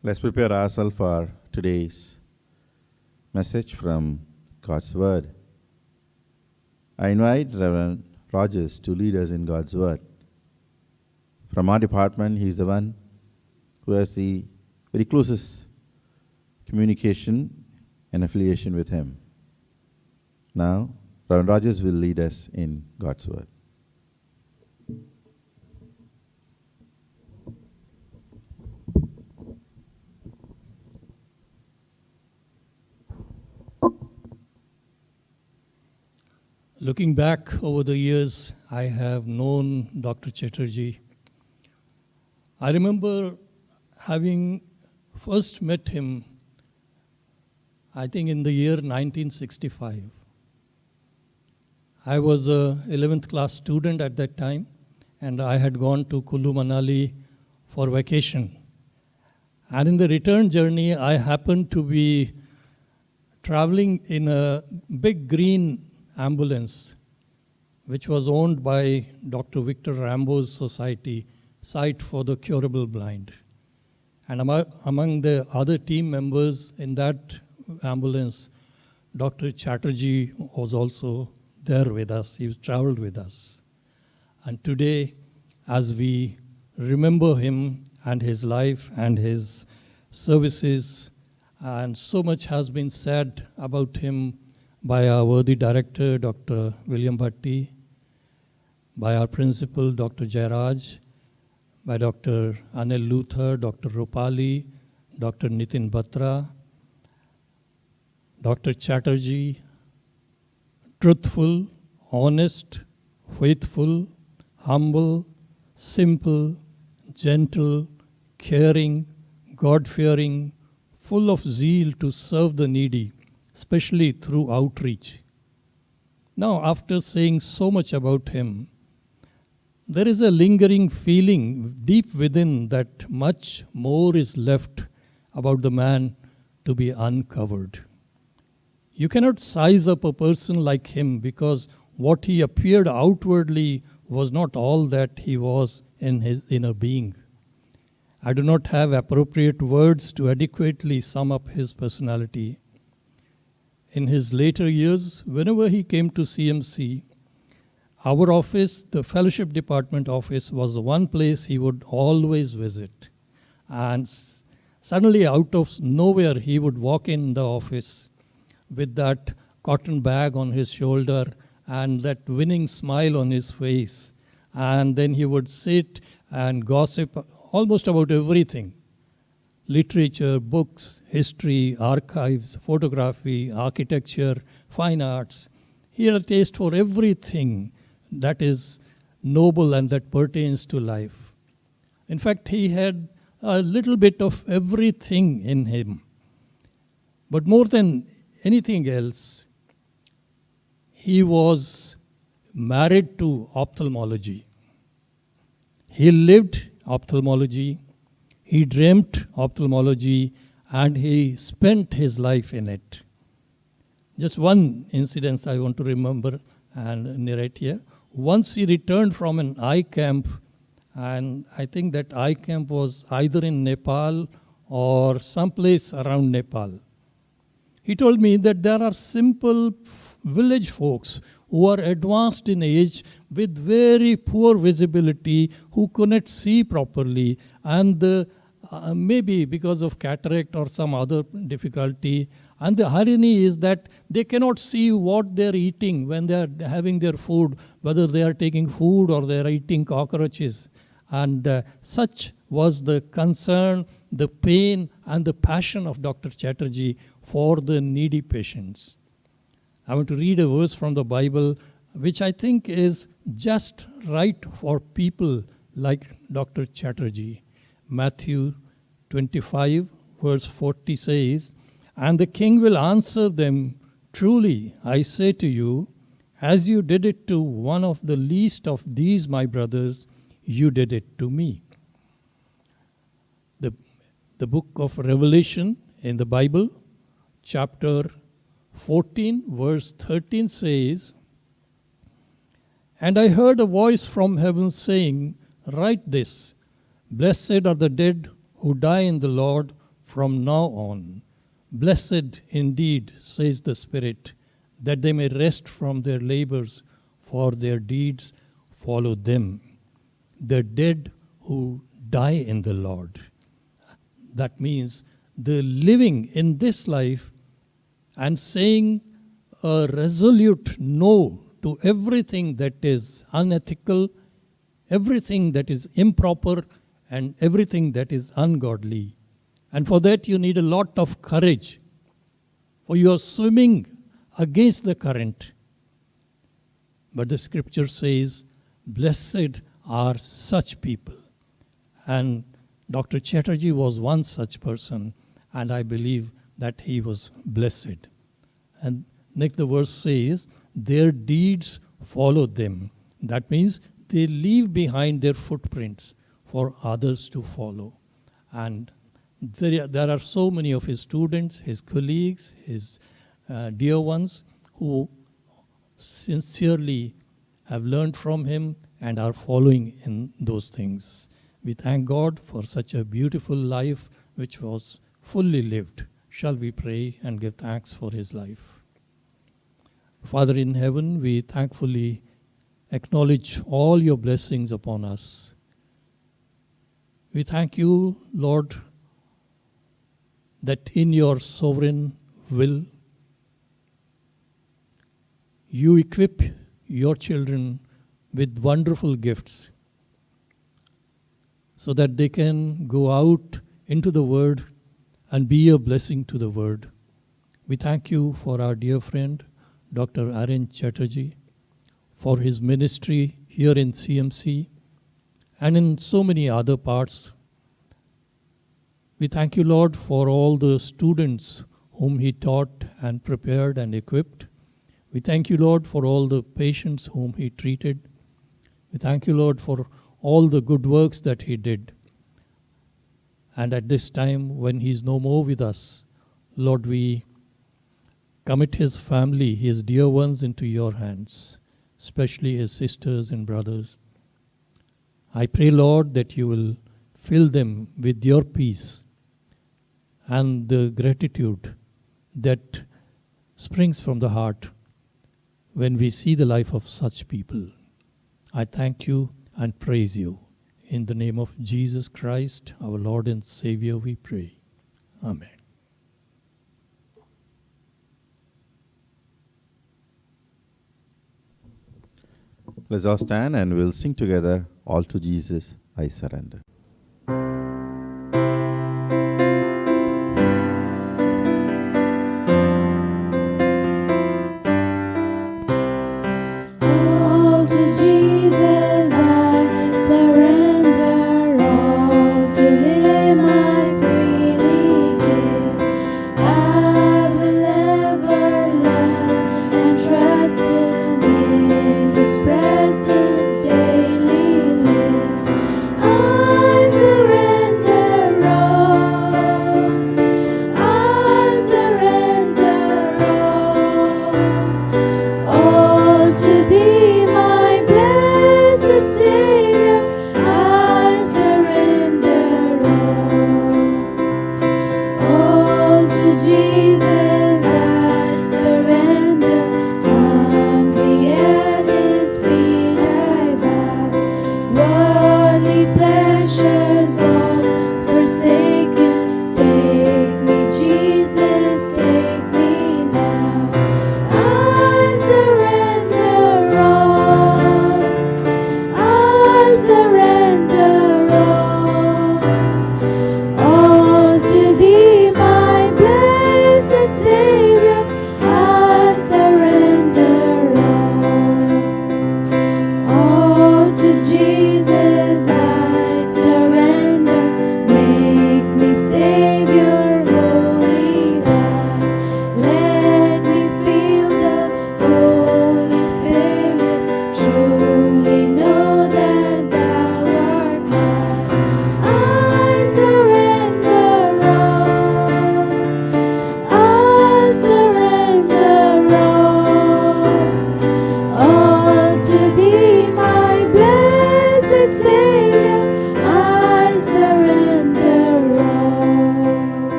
Let's prepare ourselves for today's message from God's Word. I invite Reverend Rogers to lead us in God's Word. From our department, he's the one who has the very closest communication and affiliation with him. Now, Reverend Rogers will lead us in God's Word. Looking back over the years, I have known Dr. Chatterjee. I remember having first met him, I think in the year 1965. I was a 11th class student at that time, and I had gone to Kullu Manali for vacation. And in the return journey, I happened to be traveling in a big green ambulance, which was owned by Dr. Victor Rambo's society, Sight for the Curable Blind. And among the other team members in that ambulance, Dr. Chatterjee was also there with us. He traveled with us. And today, as we remember him and his life and his services, and so much has been said about him by our worthy director, Dr. William Bhatti, by our principal, Dr. Jairaj, by Dr. Anil Luther, Dr. Rupali, Dr. Nitin Batra, Dr. Chatterjee, truthful, honest, faithful, humble, simple, gentle, caring, God-fearing, full of zeal to serve the needy, especially through outreach. Now, after saying so much about him, there is a lingering feeling deep within that much more is left about the man to be uncovered. You cannot size up a person like him because what he appeared outwardly was not all that he was in his inner being. I do not have appropriate words to adequately sum up his personality. In his later years, whenever he came to CMC, our office, the fellowship department office, was the one place he would always visit. And suddenly, out of nowhere, he would walk in the office with that cotton bag on his shoulder and that winning smile on his face. And then he would sit and gossip almost about everything. Literature, books, history, archives, photography, architecture, fine arts. He had a taste for everything that is noble and that pertains to life. In fact, he had a little bit of everything in him. But more than anything else, he was married to ophthalmology. He lived ophthalmology. He dreamt ophthalmology, and he spent his life in it. Just one incident I want to remember and narrate here. Once he returned from an eye camp, and I think that eye camp was either in Nepal or someplace around Nepal. He told me that there are simple village folks who are advanced in age with very poor visibility, who cannot see properly, and maybe because of cataract or some other difficulty. And the irony is that they cannot see what they're eating when they're having their food, whether they are taking food or they're eating cockroaches. And such was the concern, the pain, and the passion of Dr. Chatterjee for the needy patients. I want to read a verse from the Bible which I think is just right for people like Dr. Chatterjee. Matthew 25, verse 40 says, "And the king will answer them, 'Truly, I say to you, as you did it to one of the least of these my brothers, you did it to me.'" The book of Revelation in the Bible, chapter 14, verse 13 says, "And I heard a voice from heaven saying, 'Write this, blessed are the dead who die in the Lord from now on. Blessed indeed, says the Spirit, that they may rest from their labors, for their deeds follow them. The dead who die in the Lord. That means the living in this life and saying a resolute no to everything that is unethical, everything that is improper, and everything that is ungodly. And for that you need a lot of courage, for you are swimming against the current. But the scripture says, blessed are such people. And Dr. Chatterjee was one such person, and I believe that he was blessed. And next the verse says, their deeds follow them. That means they leave behind their footprints for others to follow. And there are so many of his students, his colleagues, his dear ones who sincerely have learned from him and are following in those things. We thank God for such a beautiful life which was fully lived. Shall we pray and give thanks for his life? Father in heaven, we thankfully acknowledge all your blessings upon us. We thank you, Lord, that in your sovereign will, you equip your children with wonderful gifts so that they can go out into the Word and be a blessing to the Word. We thank you for our dear friend, Dr. Arun Chatterjee, for his ministry here in CMC and in so many other parts. We thank you, Lord, for all the students whom he taught and prepared and equipped. We thank you, Lord, for all the patients whom he treated. We thank you, Lord, for all the good works that he did. And at this time, when he is no more with us, Lord, we commit his family, his dear ones, into your hands, especially his sisters and brothers. I pray, Lord, that you will fill them with your peace and the gratitude that springs from the heart when we see the life of such people. I thank you and praise you. In the name of Jesus Christ, our Lord and Savior, we pray. Amen. Let's all stand and we'll sing together, All to Jesus I Surrender. All to Jesus I surrender, all to Him I freely give. I will ever love and trust Him, in His presence daily live. I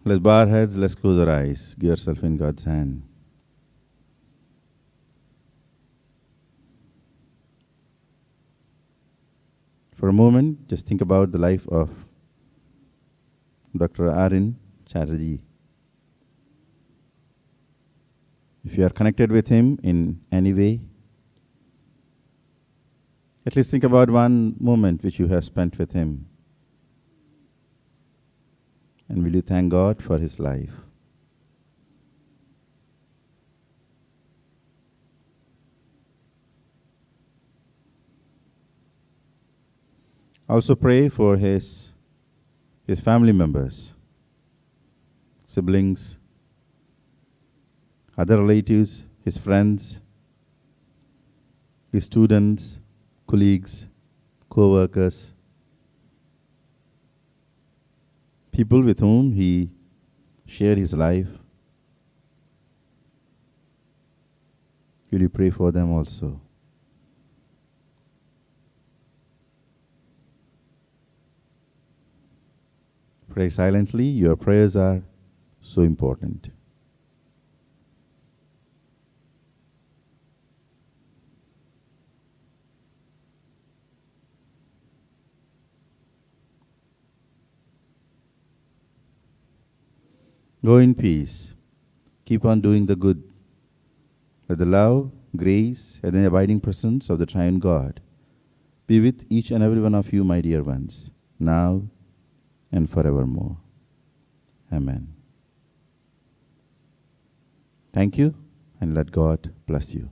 Let's bow our heads, let's close our eyes. Give yourself in God's hand. For a moment, just think about the life of Dr. Arin Chatterjee. If you are connected with him in any way, at least think about one moment which you have spent with him. And will you thank God for his life? Also pray for his family members, siblings, other relatives, his friends, his students, colleagues, co-workers, people with whom he shared his life. Will you pray for them also? Pray silently. Your prayers are so important. Go in peace. Keep on doing the good. Let the love, grace, and the abiding presence of the Triune God be with each and every one of you, my dear ones, now and forevermore. Amen. Thank you, and let God bless you.